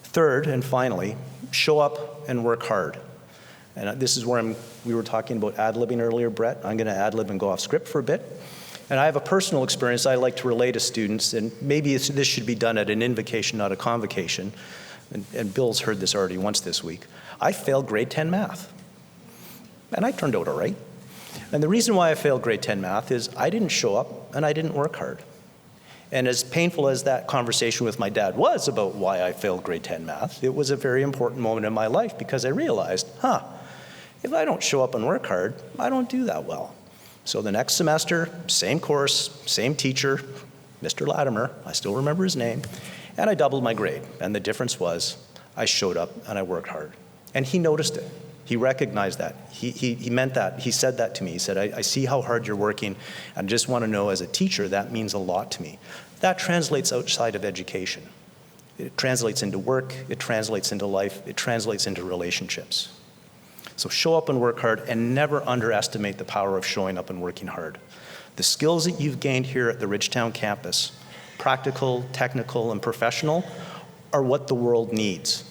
Third, and finally, show up and work hard. And this is where we were talking about ad-libbing earlier, Brett. I'm going to ad-lib and go off script for a bit. And I have a personal experience I like to relay to students, and maybe this should be done at an invocation, not a convocation. And Bill's heard this already once this week. I failed grade 10 math. And I turned out all right. And the reason why I failed grade 10 math is I didn't show up and I didn't work hard. And as painful as that conversation with my dad was about why I failed grade 10 math, it was a very important moment in my life because I realized, if I don't show up and work hard, I don't do that well. So the next semester, same course, same teacher, Mr. Latimer, I still remember his name, and I doubled my grade. And the difference was I showed up and I worked hard. And he noticed it. He recognized that. He meant that. He said that to me. He said, I see how hard you're working, and just want to know as a teacher, that means a lot to me. That translates outside of education. It translates into work, it translates into life, it translates into relationships. So show up and work hard, and never underestimate the power of showing up and working hard. The skills that you've gained here at the Ridgetown campus, practical, technical, and professional, are what the world needs.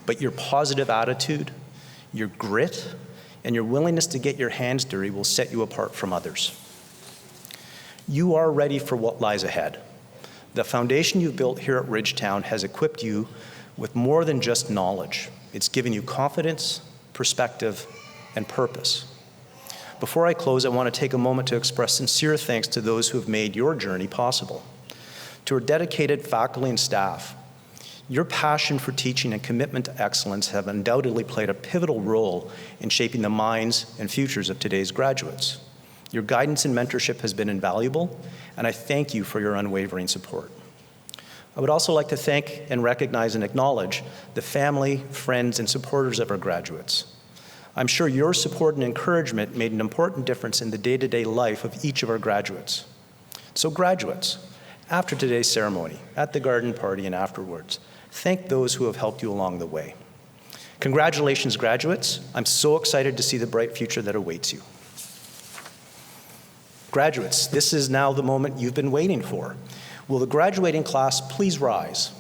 But your positive attitude, your grit, and your willingness to get your hands dirty will set you apart from others. You are ready for what lies ahead. The foundation you've built here at Ridgetown has equipped you with more than just knowledge. It's given you confidence, perspective, and purpose. Before I close, I want to take a moment to express sincere thanks to those who have made your journey possible. To our dedicated faculty and staff, your passion for teaching and commitment to excellence have undoubtedly played a pivotal role in shaping the minds and futures of today's graduates. Your guidance and mentorship has been invaluable, and I thank you for your unwavering support. I would also like to thank and recognize and acknowledge the family, friends, and supporters of our graduates. I'm sure your support and encouragement made an important difference in the day-to-day life of each of our graduates. So graduates, after today's ceremony, at the garden party and afterwards, thank those who have helped you along the way. Congratulations, graduates. I'm so excited to see the bright future that awaits you. Graduates, this is now the moment you've been waiting for. Will the graduating class please rise?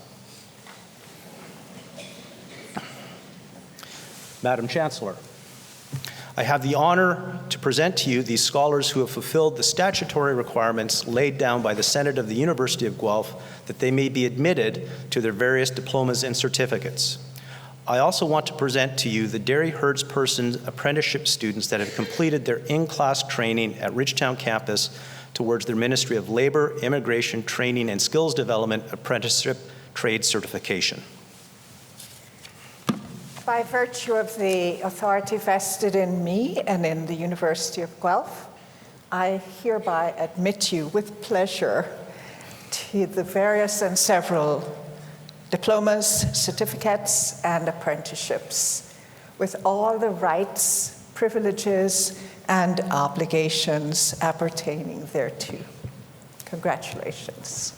Madam Chancellor, I have the honor to present to you these scholars who have fulfilled the statutory requirements laid down by the Senate of the University of Guelph that they may be admitted to their various diplomas and certificates. I also want to present to you the dairy herdsperson apprenticeship students that have completed their in-class training at Ridgetown campus towards their Ministry of Labor, Immigration, Training, and Skills Development apprenticeship trade certification. By virtue of the authority vested in me and in the University of Guelph, I hereby admit you with pleasure to the various and several diplomas, certificates, and apprenticeships, with all the rights, privileges, and obligations appertaining thereto. Congratulations.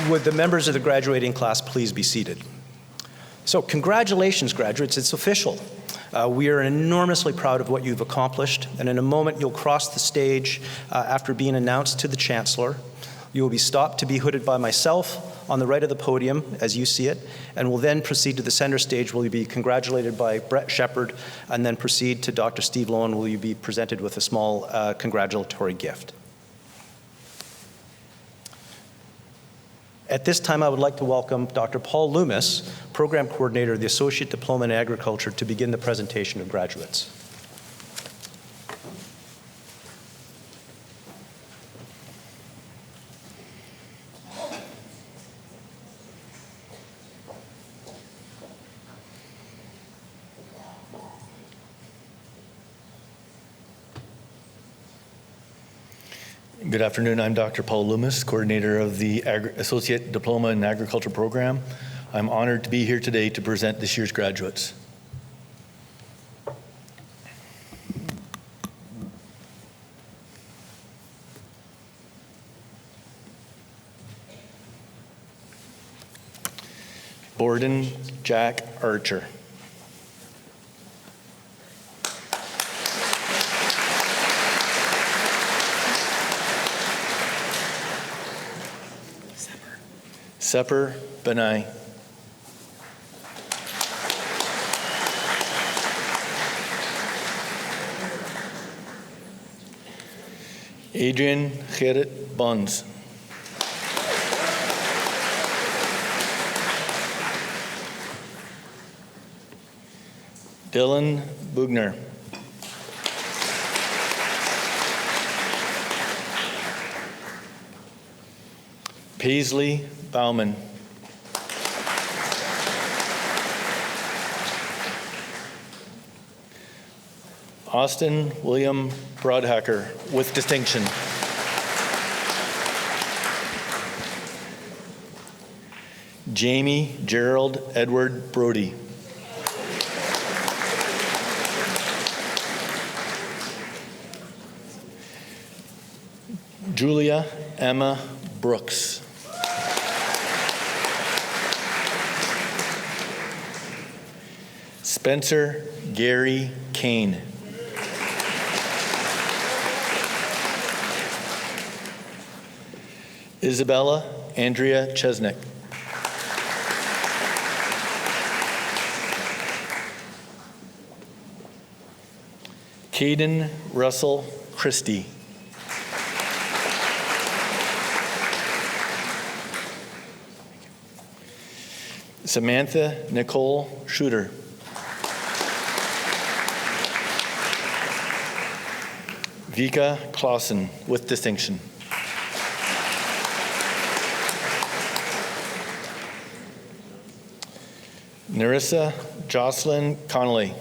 Would the members of the graduating class please be seated? So congratulations, graduates, it's official. We are enormously proud of what you've accomplished, and in a moment you'll cross the stage after being announced to the Chancellor. You will be stopped to be hooded by myself on the right of the podium, as you see it, and will then proceed to the center stage where you'll be congratulated by Brett Shepard, and then proceed to Dr. Steve Lowen, where you'll be presented with a small congratulatory gift. At this time, I would like to welcome Dr. Paul Loomis, Program Coordinator of the Associate Diploma in Agriculture, to begin the presentation of graduates. Good afternoon. I'm Dr. Paul Loomis, coordinator of the Associate Diploma in Agriculture program. I'm honored to be here today to present this year's graduates. Borden Jack Archer. Sepper Benai. Adrian Gerrit Bonds. Dylan Bugner. Paisley Bauman. Austin William Broadhacker with distinction. Jamie Gerald Edward Brody. Julia Emma Brooks. Spencer Gary Kane. Isabella Andrea Chesnick. Caden Russell Christie. Samantha Nicole Shooter. Vika Clausen with distinction. Narissa Jocelyn Connolly.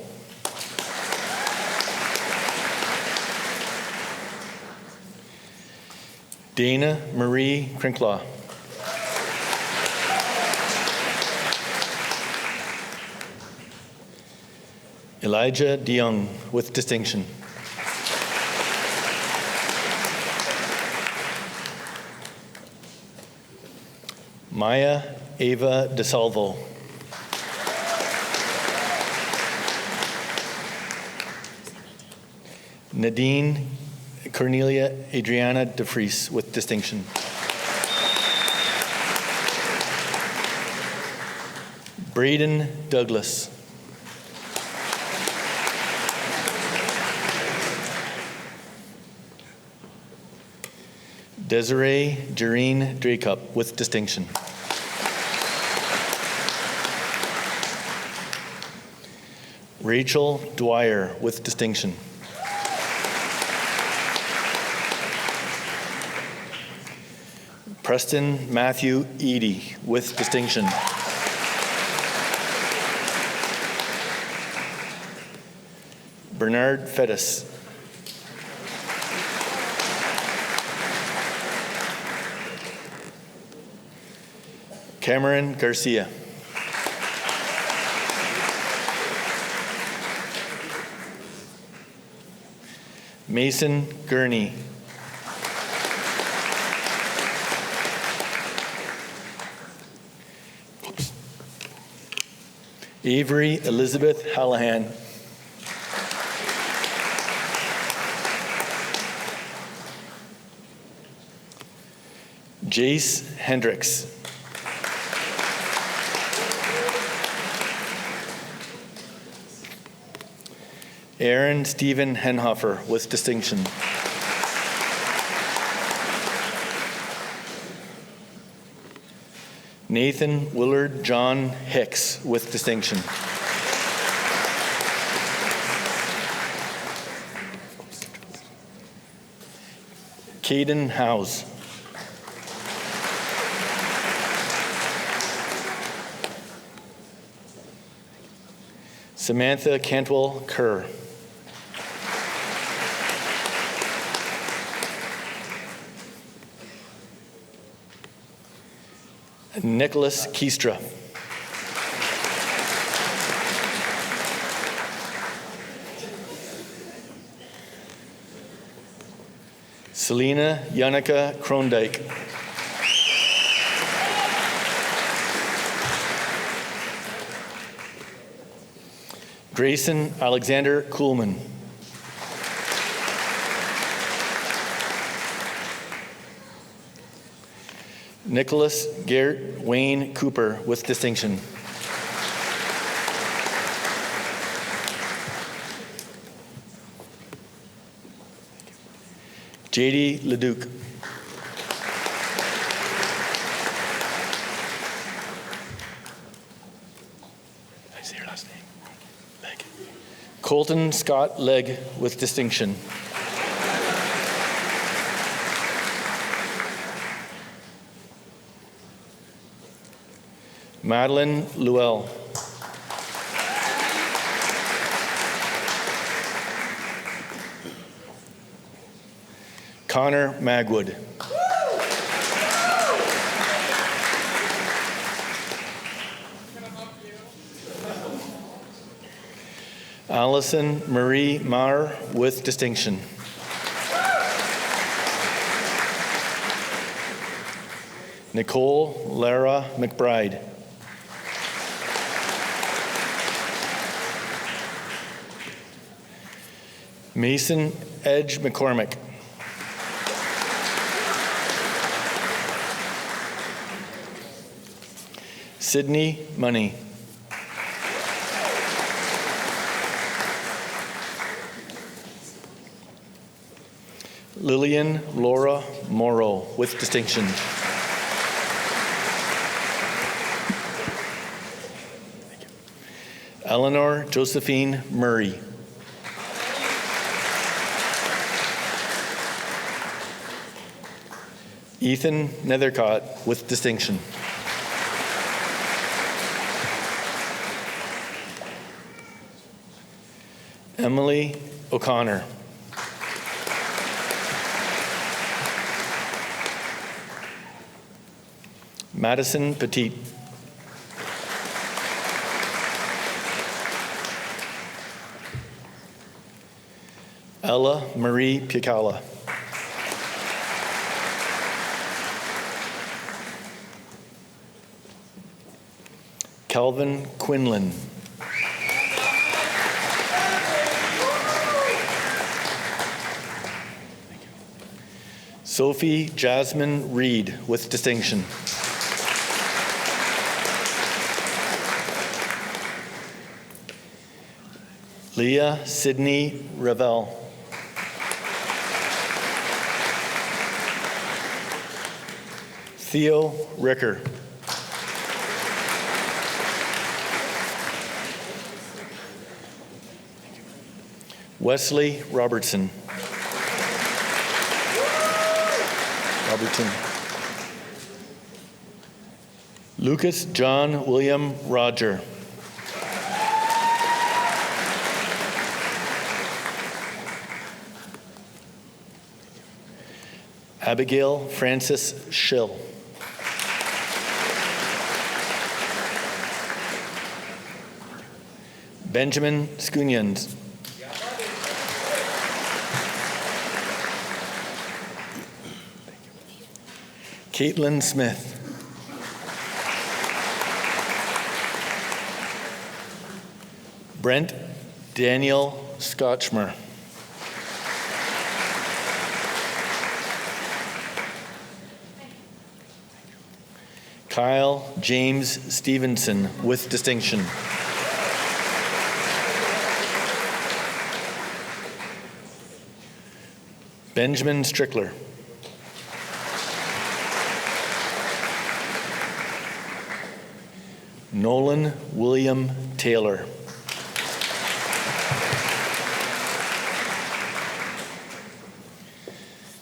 Dana Marie Crinklaw. Elijah DeYoung with distinction. Maya Ava DeSalvo. Nadine Cornelia Adriana DeFries with distinction. Braden Douglas. Desiree Jareen Dracup with distinction. Rachel Dwyer with distinction. Preston Matthew Eady with distinction. Bernard Fettis. Cameron Garcia. Mason Gurney. Avery Elizabeth Hallahan. Jace Hendricks. Aaron Stephen Henhofer with distinction. Nathan Willard John Hicks with distinction. Caden Howes. Samantha Cantwell Kerr. Nicholas Keestra. Selena Yannicka Krondyke. Grayson Alexander Kuhlman. Nicholas Garrett Wayne Cooper with distinction. J.D. Leduc. I say your last name. Legg. Colton Scott Legg with distinction. Madeline Llewell. Connor Magwood. Allison Marie Maher with distinction. Nicole Lara McBride. Mason Edge McCormick. Sydney Money. Lillian Laura Morrow with distinction. Eleanor Josephine Murray. Ethan Nethercott with distinction. Emily O'Connor. Madison Petit. Ella Marie Picala. Calvin Quinlan. Sophie Jasmine Reed with distinction. Leah Sydney Ravel. Theo Ricker. Wesley Robertson. Lucas John William Roger. Abigail Francis Schill. Benjamin Skunians. Caitlin Smith. Brent Daniel Scotchmer. Kyle James Stevenson with distinction. Benjamin Strickler. Nolan William Taylor.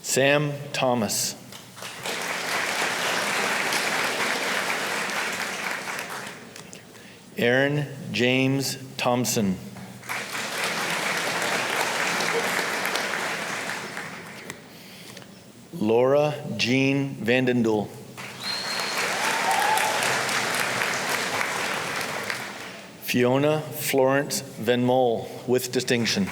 Sam Thomas. Aaron James Thompson. Laura Jean Vandendoel. Fiona Florence Van Mol with distinction.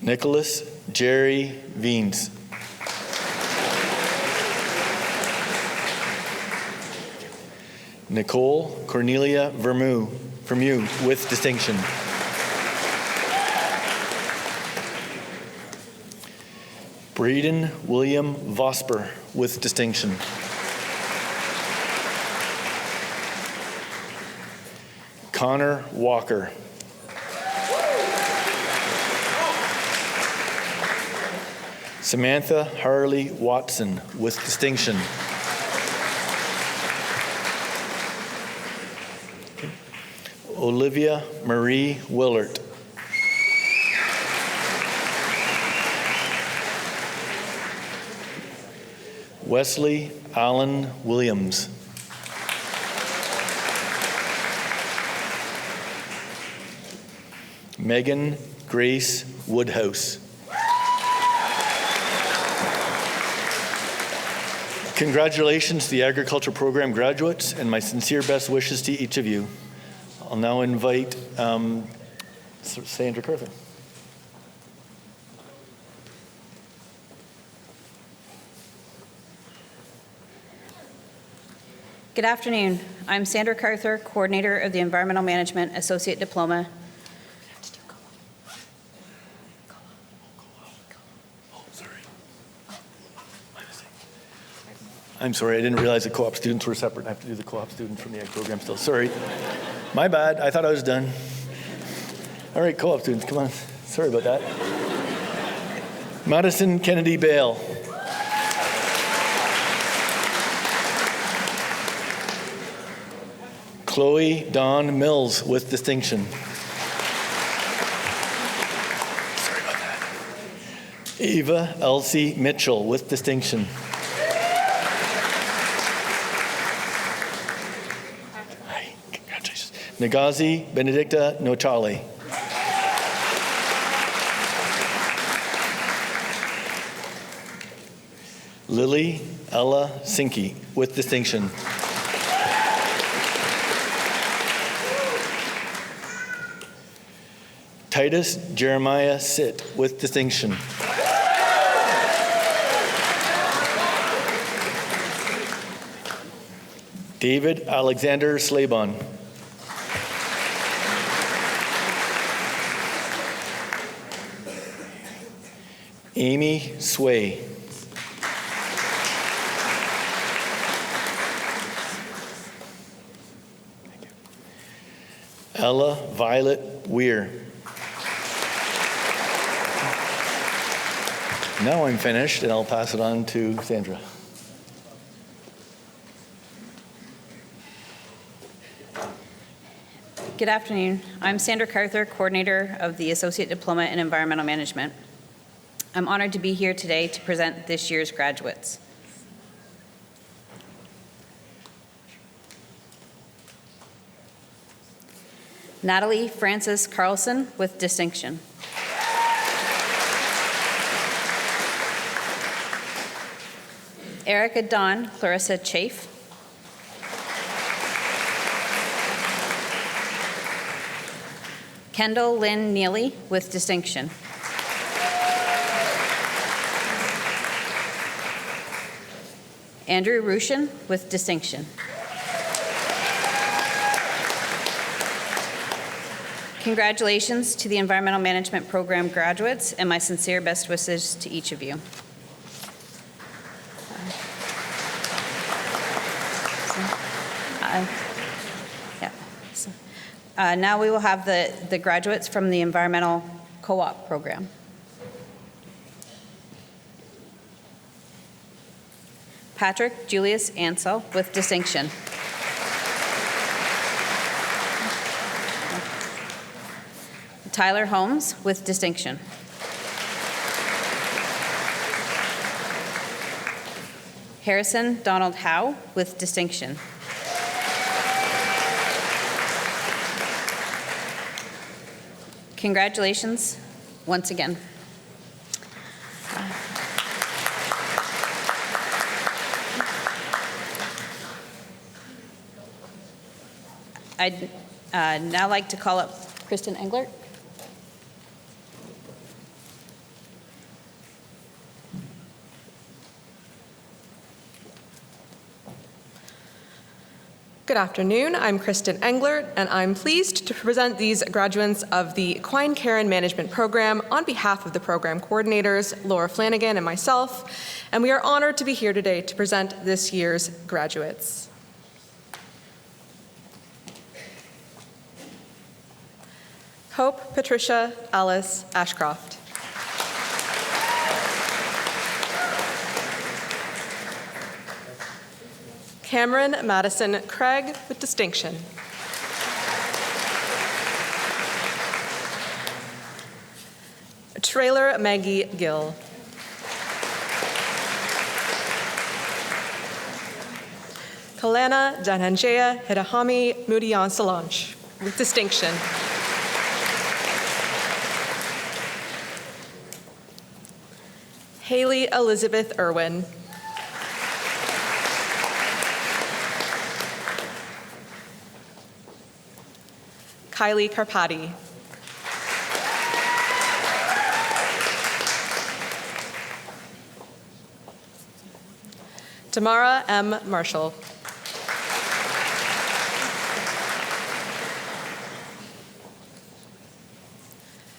Nicholas Jerry Veens. Nicole Cornelia Vermew with distinction. Braden William Vosper with distinction. Connor Walker. Samantha Harley Watson with distinction. Olivia Marie Willert. Wesley Allen Williams. Megan Grace Woodhouse. Congratulations to the agriculture program graduates and my sincere best wishes to each of you. I'll now invite Sandra Carther. Good afternoon. I'm Sandra Carther, coordinator of the Environmental Management Associate Diploma. I'm sorry, I didn't realize the co-op students were separate. I have to do the co-op students from the ag program still. Sorry. My bad. I thought I was done. All right, co-op students, come on. Sorry about that. Madison Kennedy Bale. Chloe Dawn Mills with distinction. Sorry about that. Ava Elsie Mitchell with distinction. Nagazi Benedicta Notale. Lily Ella Sinke with distinction. Titus Jeremiah Sitt with distinction. David Alexander Slabon. Amy Sway. Ella Violet Weir. Now I'm finished, and I'll pass it on to Sandra. Good afternoon. I'm Sandra Carther, coordinator of the Associate Diploma in Environmental Management. I'm honored to be here today to present this year's graduates. Natalie Frances Carlson with distinction. Erica Dawn Clarissa Chafe. Kendall Lynn Neely with distinction. Andrew Rushin with distinction. Congratulations to the Environmental Management Program graduates, and my sincere best wishes to each of you. Now we will have the graduates from the Environmental Co-op program. Patrick Julius Ansell with distinction. Tyler Holmes with distinction. Harrison Donald Howe with distinction. Congratulations once again. I'd now like to call up Kristen Englert. Good afternoon. I'm Kristen Englert, and I'm pleased to present these graduates of the Equine Care and Management Program on behalf of the program coordinators, Laura Flanagan and myself, and we are honored to be here today to present this year's graduates. Hope Patricia Alice Ashcroft. Cameron Madison Craig with distinction. Trailer Maggie Gill. Kalana Danhanjea Hidahami Mudian Solange with distinction. Haley Elizabeth Irwin. Kylie Karpati. Tamara M. Marshall.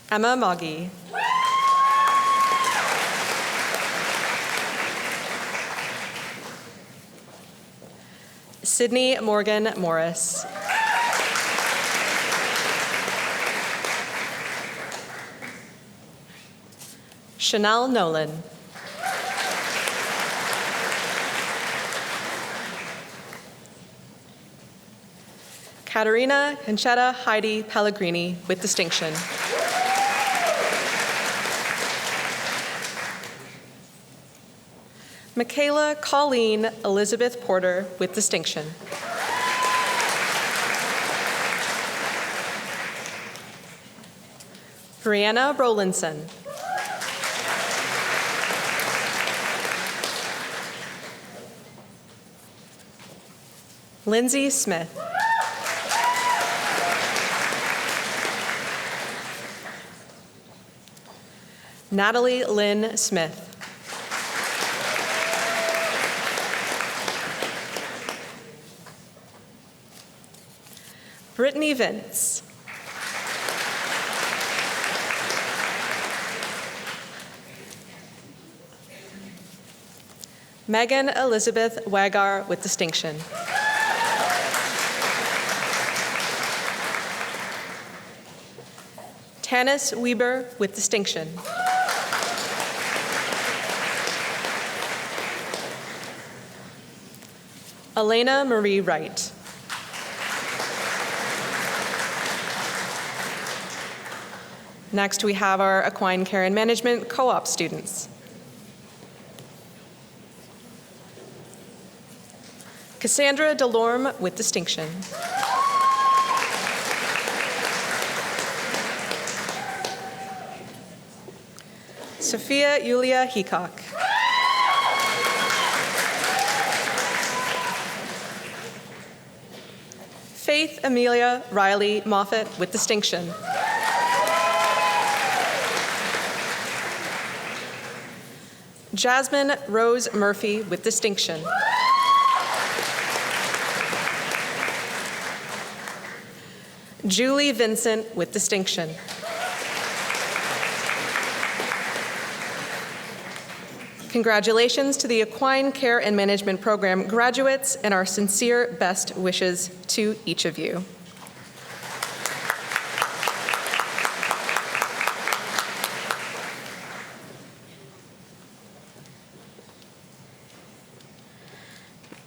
Emma Moggy. Sydney Morgan Morris. Chanel Nolan. Katerina Conchetta Heidi Pellegrini with distinction. Michaela Colleen Elizabeth Porter with distinction. Brianna Rowlandson. Lindsay Smith. Natalie Lynn Smith. Brittany Vince. Megan Elizabeth Wagar with distinction. Tanis Weber with distinction. Elena Marie Wright. Next, we have our Equine Care and Management co-op students. Cassandra Delorme with distinction. Sophia Yulia Heacock. Faith Amelia Riley Moffat with distinction. Jasmine Rose Murphy with distinction. Julie Vincent with distinction. Congratulations to the Equine Care and Management Program graduates, and our sincere best wishes to each of you.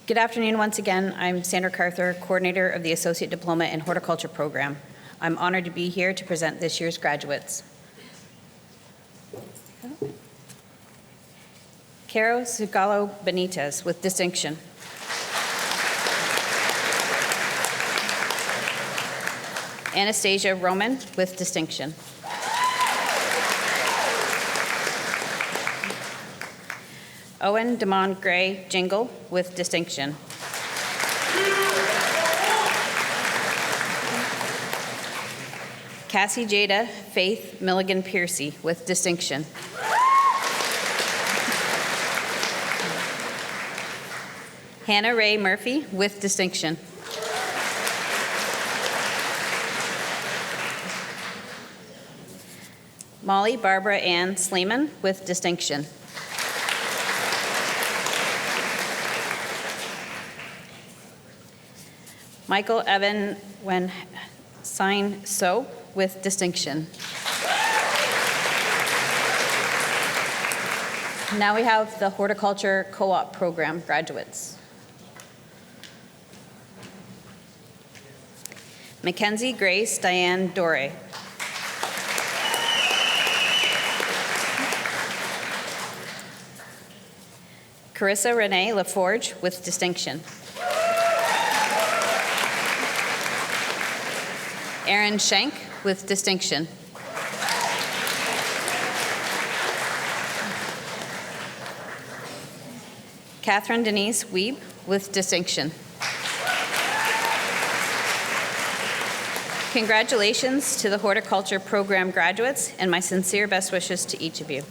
Good afternoon once again. I'm Sandra Carther, coordinator of the Associate Diploma in Horticulture Program. I'm honored to be here to present this year's graduates. Caro Zugalo Benitez with distinction. Anastasia Roman with distinction. Owen Demond Gray Jingle with distinction. Cassie Jada Faith Milligan Piercy with distinction. Hannah Ray Murphy with distinction. Molly Barbara Ann Sleeman with distinction. Michael Evan Wen Sign So with distinction. Now we have the Horticulture Co-op Program graduates. Mackenzie Grace Diane Dore. Carissa Renee LaForge with distinction. Aaron Schenk with distinction. Catherine Denise Wiebe with distinction. Congratulations to the Horticulture Program graduates, and my sincere best wishes to each of you.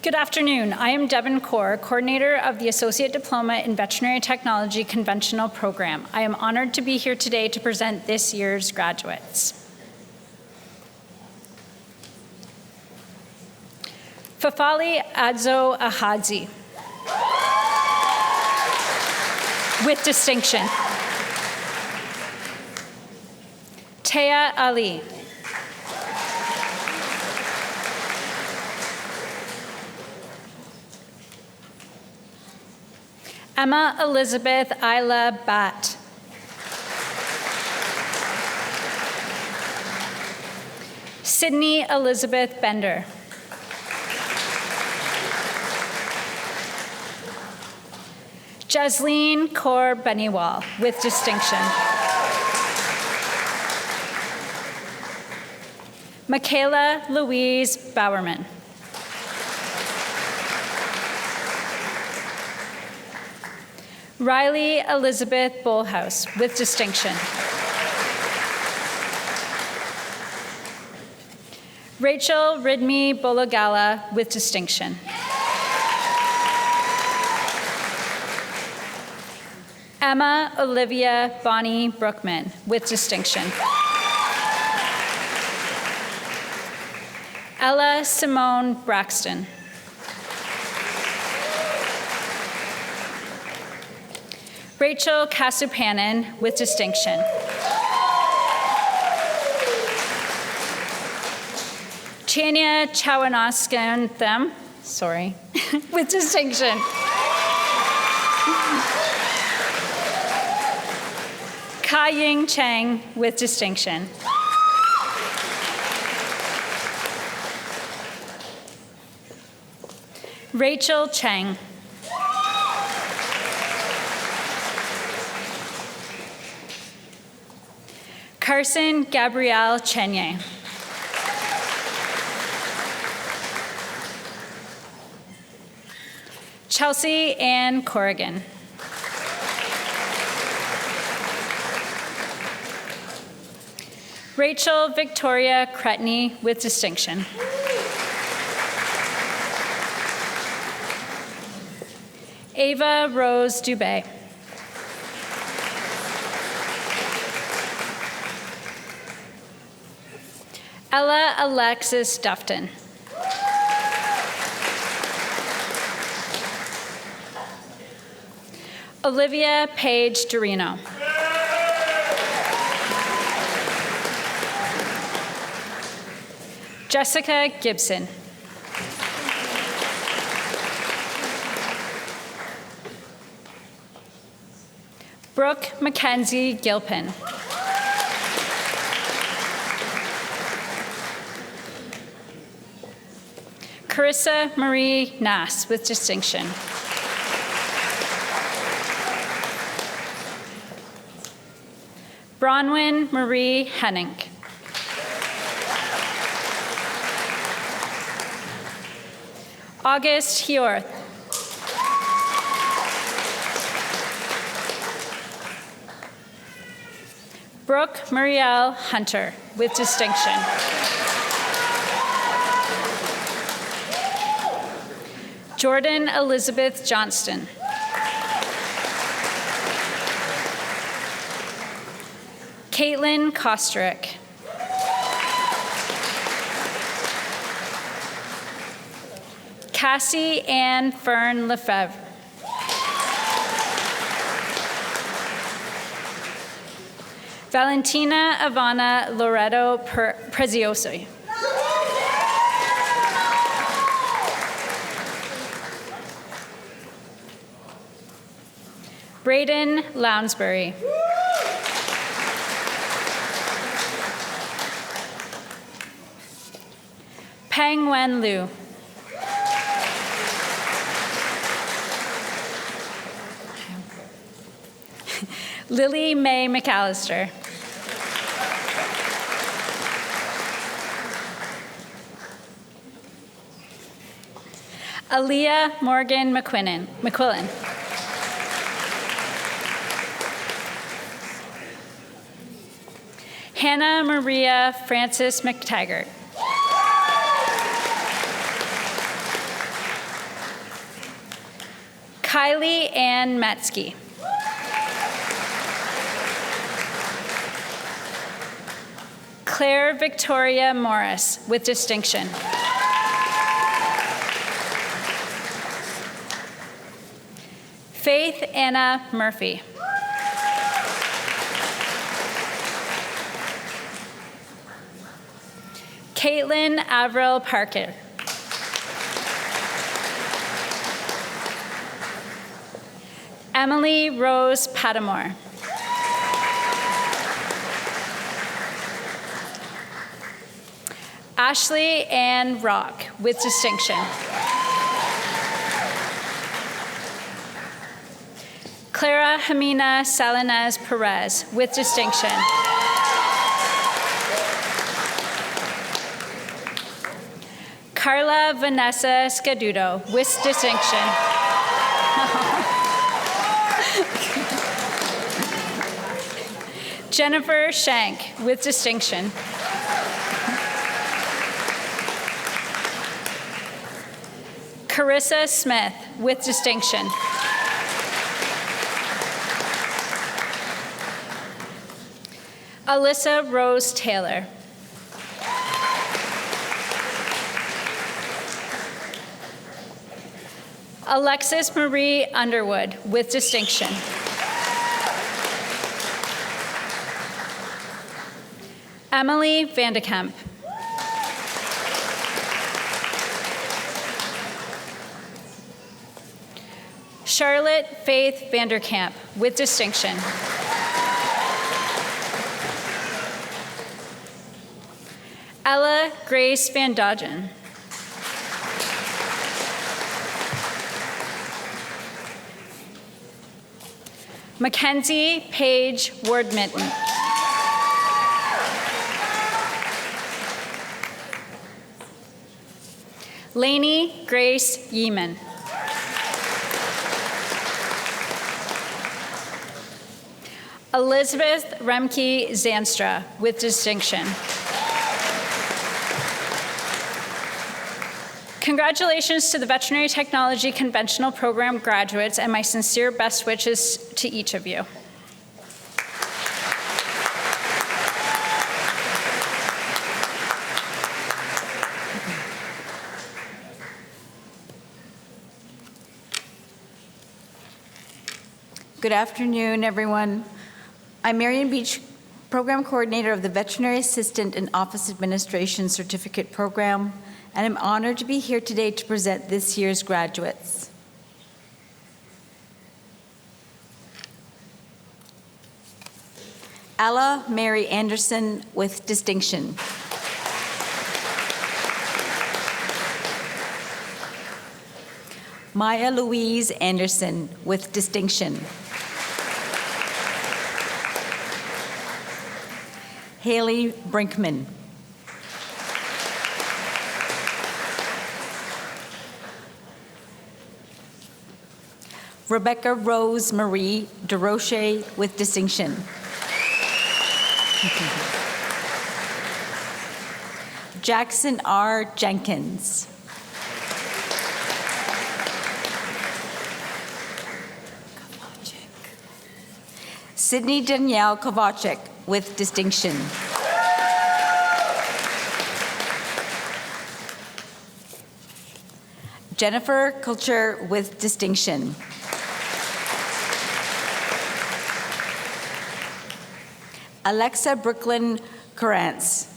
Good afternoon. I am Devin Kaur, coordinator of the Associate Diploma in Veterinary Technology Conventional Program. I am honored to be here today to present this year's graduates. Fafali Adzo Ahadzi, with distinction. Taya Ali. Emma Elizabeth Isla Bat. Sydney Elizabeth Bender. Jasleen Kaur Beniwal, with distinction. Michaela Louise Bowerman. Riley Elizabeth Bullhouse, with distinction. Rachel Ridmi Bologala, with distinction. Emma Olivia Bonnie Brookman, with distinction. Ella Simone Braxton. Rachel Kasupanen, with distinction. Chania Chawanaskantham, sorry, with distinction. Ka-Ying Chang, with distinction. Rachel Chang. Carson Gabrielle Chenye. Chelsea Ann Corrigan. Rachel Victoria Cretney, with distinction. Ava Rose Dubé. Ella Alexis Dufton. Olivia Paige Dorino. Jessica Gibson. Brooke Mackenzie Gilpin. Carissa Marie Nass, with distinction. Bronwyn Marie Henning. August Hjorth. Brooke Marielle Hunter, with distinction. Jordan Elizabeth Johnston. Caitlin Kosterick. Cassie Ann Fern Lefebvre. Valentina Ivana Loreto Preziosi. Braden Lounsbury. Peng Wen Liu. Lily Mae McAllister. Aaliyah Morgan McQuillan. Hannah Maria Francis McTaggart. Kylie Ann Matsky. Claire Victoria Morris, with distinction. Faith Anna Murphy. Caitlin Avril Parker. Emily Rose Pattamore. Ashley Ann Rock, with distinction. Clara Jamina Salinas Perez, with distinction. Carla Vanessa Scaduto, with distinction. Jennifer Shank, with distinction. Carissa Smith, with distinction. Alyssa Rose Taylor. Alexis Marie Underwood, with distinction. Emily Vandekamp. Charlotte Faith Vanderkamp, with distinction. Ella Grace Van Dodgen. Mackenzie Paige Wardmitten. Lainey Grace Yeeman. Elizabeth Remke Zanstra, with distinction. Congratulations to the Veterinary Technology Conventional Program graduates, and my sincere best wishes to each of you. Good afternoon, everyone. I'm Marion Beach, Program Coordinator of the Veterinary Assistant and Office Administration Certificate Program, and I'm honored to be here today to present this year's graduates. Ella Mary Anderson, with distinction. Maya Louise Anderson, with distinction. Haley Brinkman. Rebecca Rose Marie DeRoche, with distinction. Jackson R. Jenkins. Sydney Danielle Kovacic, with distinction. Jennifer Kulcher, with distinction. Alexa Brooklyn Corrance.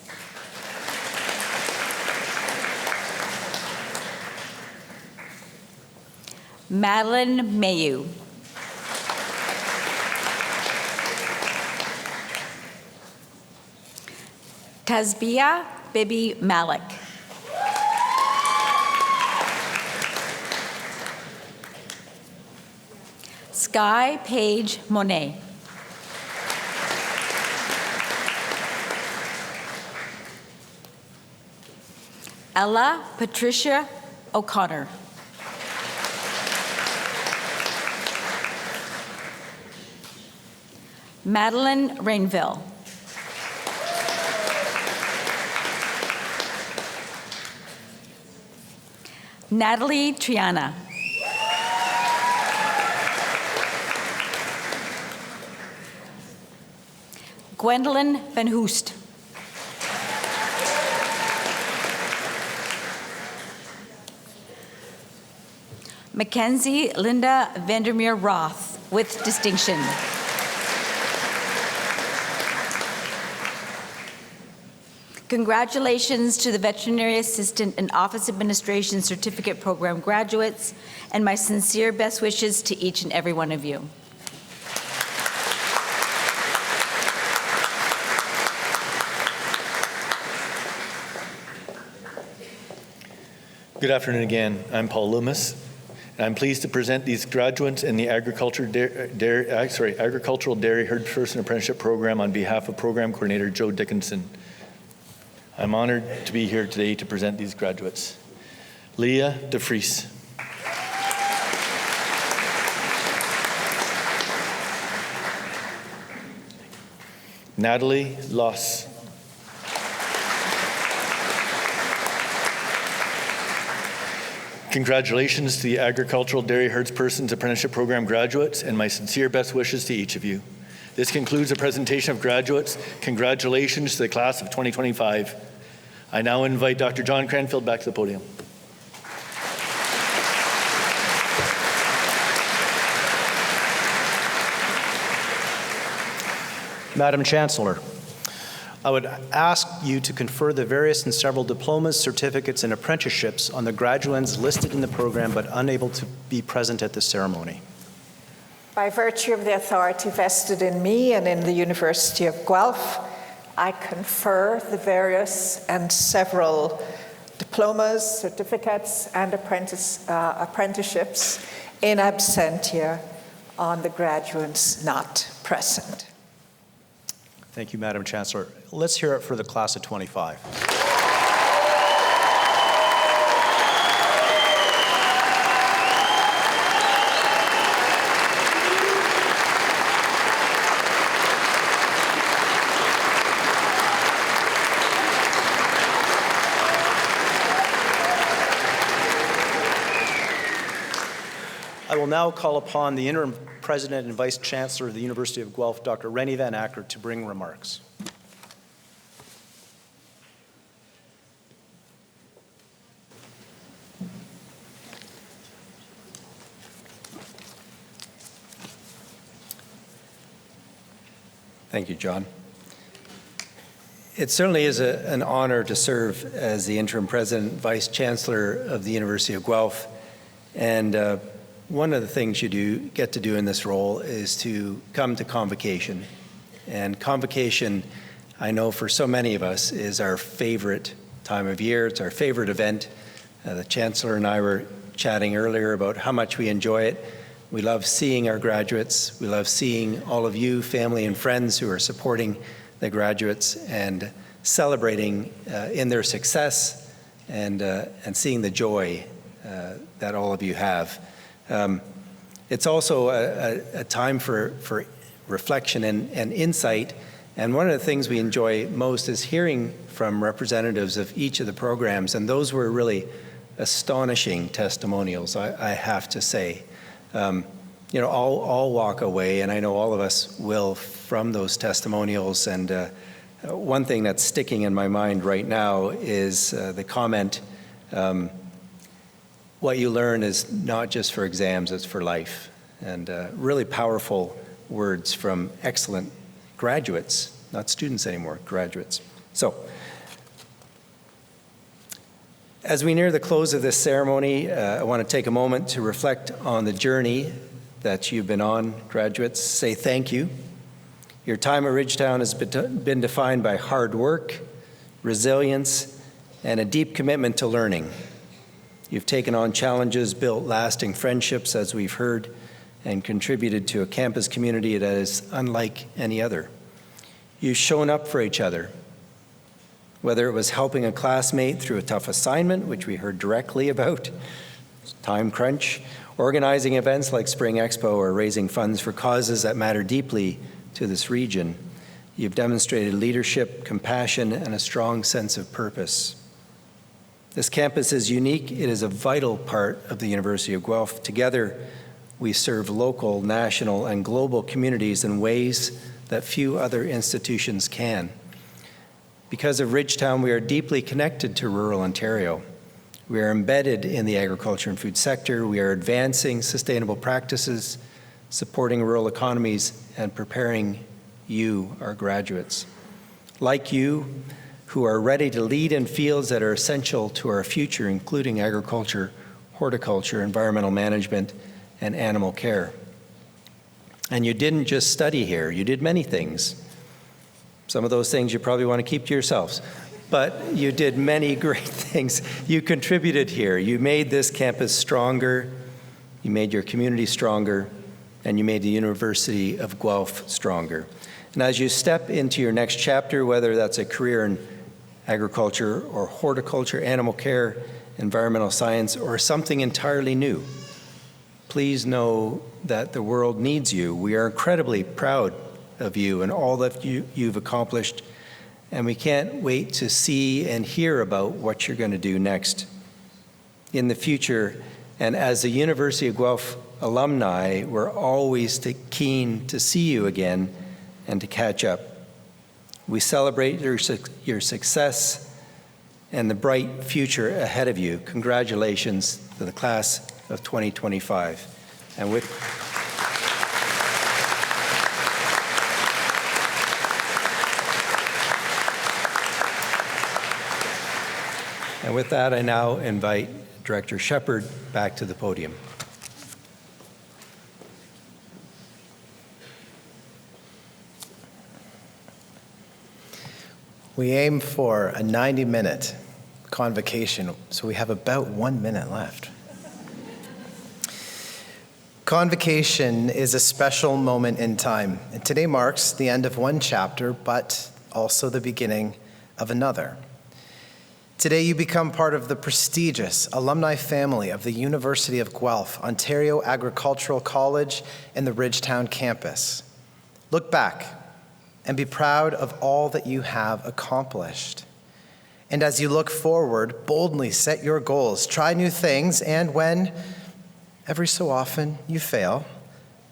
Madeline Mayu. Tasbia Bibi Malik. Sky Paige Monet. Ella Patricia O'Connor. Madeline Rainville. Natalie Triana. Gwendolyn Van Hoest. Mackenzie Linda Vandermeer Roth with distinction. Congratulations to the Veterinary Assistant and Office Administration Certificate Program graduates, and my sincere best wishes to each and every one of you. Good afternoon again. I'm Paul Loomis, and I'm pleased to present these graduates in the Agricultural Dairy Herd Person Apprenticeship Program on behalf of Program Coordinator Joe Dickinson. I'm honored to be here today to present these graduates. Leah DeFries. Natalie Loss. Congratulations to the Agricultural Dairy Herds Persons Apprenticeship Program graduates, and my sincere best wishes to each of you. This concludes the presentation of graduates. Congratulations to the class of 2025. I now invite Dr. John Cranfield back to the podium. Madam Chancellor, I would ask you to confer the various and several diplomas, certificates, and apprenticeships on the graduands listed in the program but unable to be present at the ceremony. By virtue of the authority vested in me and in the University of Guelph, I confer the various and several diplomas, certificates, and apprenticeships in absentia on the graduates not present. Thank you, Madam Chancellor. Let's hear it for the class of 25. I will now call upon the interim president and vice chancellor of the University of Guelph, Dr. Rennie Van Acker, to bring remarks. Thank you, John. It certainly is an honor to serve as the interim president and vice chancellor of the University of Guelph. And one of the things you get to do in this role is to come to Convocation. And Convocation, I know for so many of us, is our favorite time of year. It's our favorite event. The Chancellor and I were chatting earlier about how much we enjoy it. We love seeing our graduates. We love seeing all of you, family and friends who are supporting the graduates and celebrating in their success and seeing the joy that all of you have. It's also a time for reflection and insight, and one of the things we enjoy most is hearing from representatives of each of the programs, and those were really astonishing testimonials, I have to say. You know, I'll walk away, and I know all of us will, from those testimonials, and one thing that's sticking in my mind right now is the comment, what you learn is not just for exams, it's for life. And really powerful words from excellent graduates, not students anymore, graduates. So, as we near the close of this ceremony, I want to take a moment to reflect on the journey that you've been on, graduates. Say thank you. Your time at Ridgetown has been defined by hard work, resilience, and a deep commitment to learning. You've taken on challenges, built lasting friendships, as we've heard, and contributed to a campus community that is unlike any other. You've shown up for each other, whether it was helping a classmate through a tough assignment, which we heard directly about, time crunch, organizing events like Spring Expo, or raising funds for causes that matter deeply to this region. You've demonstrated leadership, compassion, and a strong sense of purpose. This campus is unique. It is a vital part of the University of Guelph. Together, we serve local, national, and global communities in ways that few other institutions can. Because of Ridgetown, we are deeply connected to rural Ontario. We are embedded in the agriculture and food sector. We are advancing sustainable practices, supporting rural economies, and preparing you, our graduates. Like you, who are ready to lead in fields that are essential to our future, including agriculture, horticulture, environmental management, and animal care. And you didn't just study here, you did many things. Some of those things you probably want to keep to yourselves, but you did many great things. You contributed here. You made this campus stronger, you made your community stronger, and you made the University of Guelph stronger. And as you step into your next chapter, whether that's a career in agriculture or horticulture, animal care, environmental science, or something entirely new, please know that the world needs you. We are incredibly proud of you and all that you've accomplished, and we can't wait to see and hear about what you're going to do next in the future. And as the University of Guelph alumni, we're always keen to see you again and to catch up. We celebrate your success and the bright future ahead of you. Congratulations to the class of 2025. And with that, I now invite Director Shepherd back to the podium. We aim for a 90-minute convocation, so we have about 1 minute left. Convocation is a special moment in time, and today marks the end of one chapter, but also the beginning of another. Today you become part of the prestigious alumni family of the University of Guelph, Ontario Agricultural College, and the Ridgetown campus. Look back and be proud of all that you have accomplished. And as you look forward, boldly set your goals, try new things, and when every so often you fail,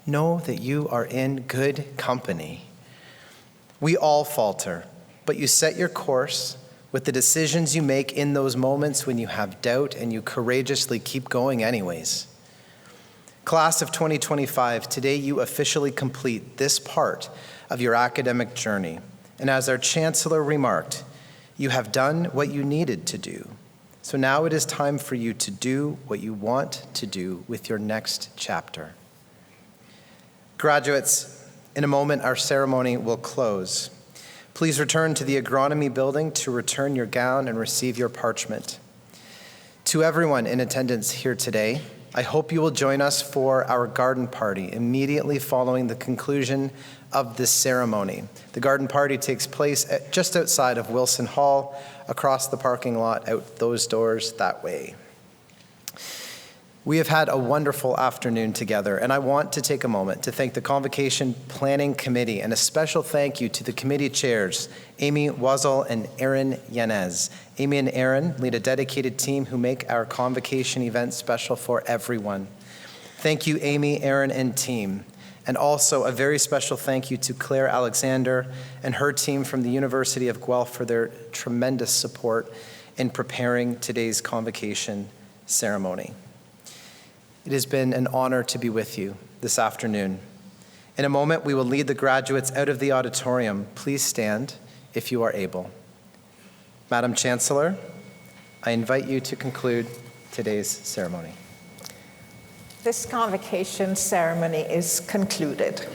know that you are in good company. We all falter, but you set your course with the decisions you make in those moments when you have doubt, and you courageously keep going anyways. Class of 2025, today you officially complete this part of your academic journey. And as our Chancellor remarked, you have done what you needed to do. So now it is time for you to do what you want to do with your next chapter. Graduates, in a moment our ceremony will close. Please return to the agronomy building to return your gown and receive your parchment. To everyone in attendance here today, I hope you will join us for our garden party immediately following the conclusion of this ceremony. The garden party takes place just outside of Wilson Hall, across the parking lot, out those doors that way. We have had a wonderful afternoon together, and I want to take a moment to thank the Convocation Planning Committee, and a special thank you to the committee chairs, Amy Wazel and Aaron Yanez. Amy and Aaron lead a dedicated team who make our Convocation event special for everyone. Thank you, Amy, Aaron, and team. And also a very special thank you to Claire Alexander and her team from the University of Guelph for their tremendous support in preparing today's Convocation ceremony. It has been an honor to be with you this afternoon. In a moment, we will lead the graduates out of the auditorium. Please stand if you are able. Madam Chancellor, I invite you to conclude today's ceremony. This convocation ceremony is concluded.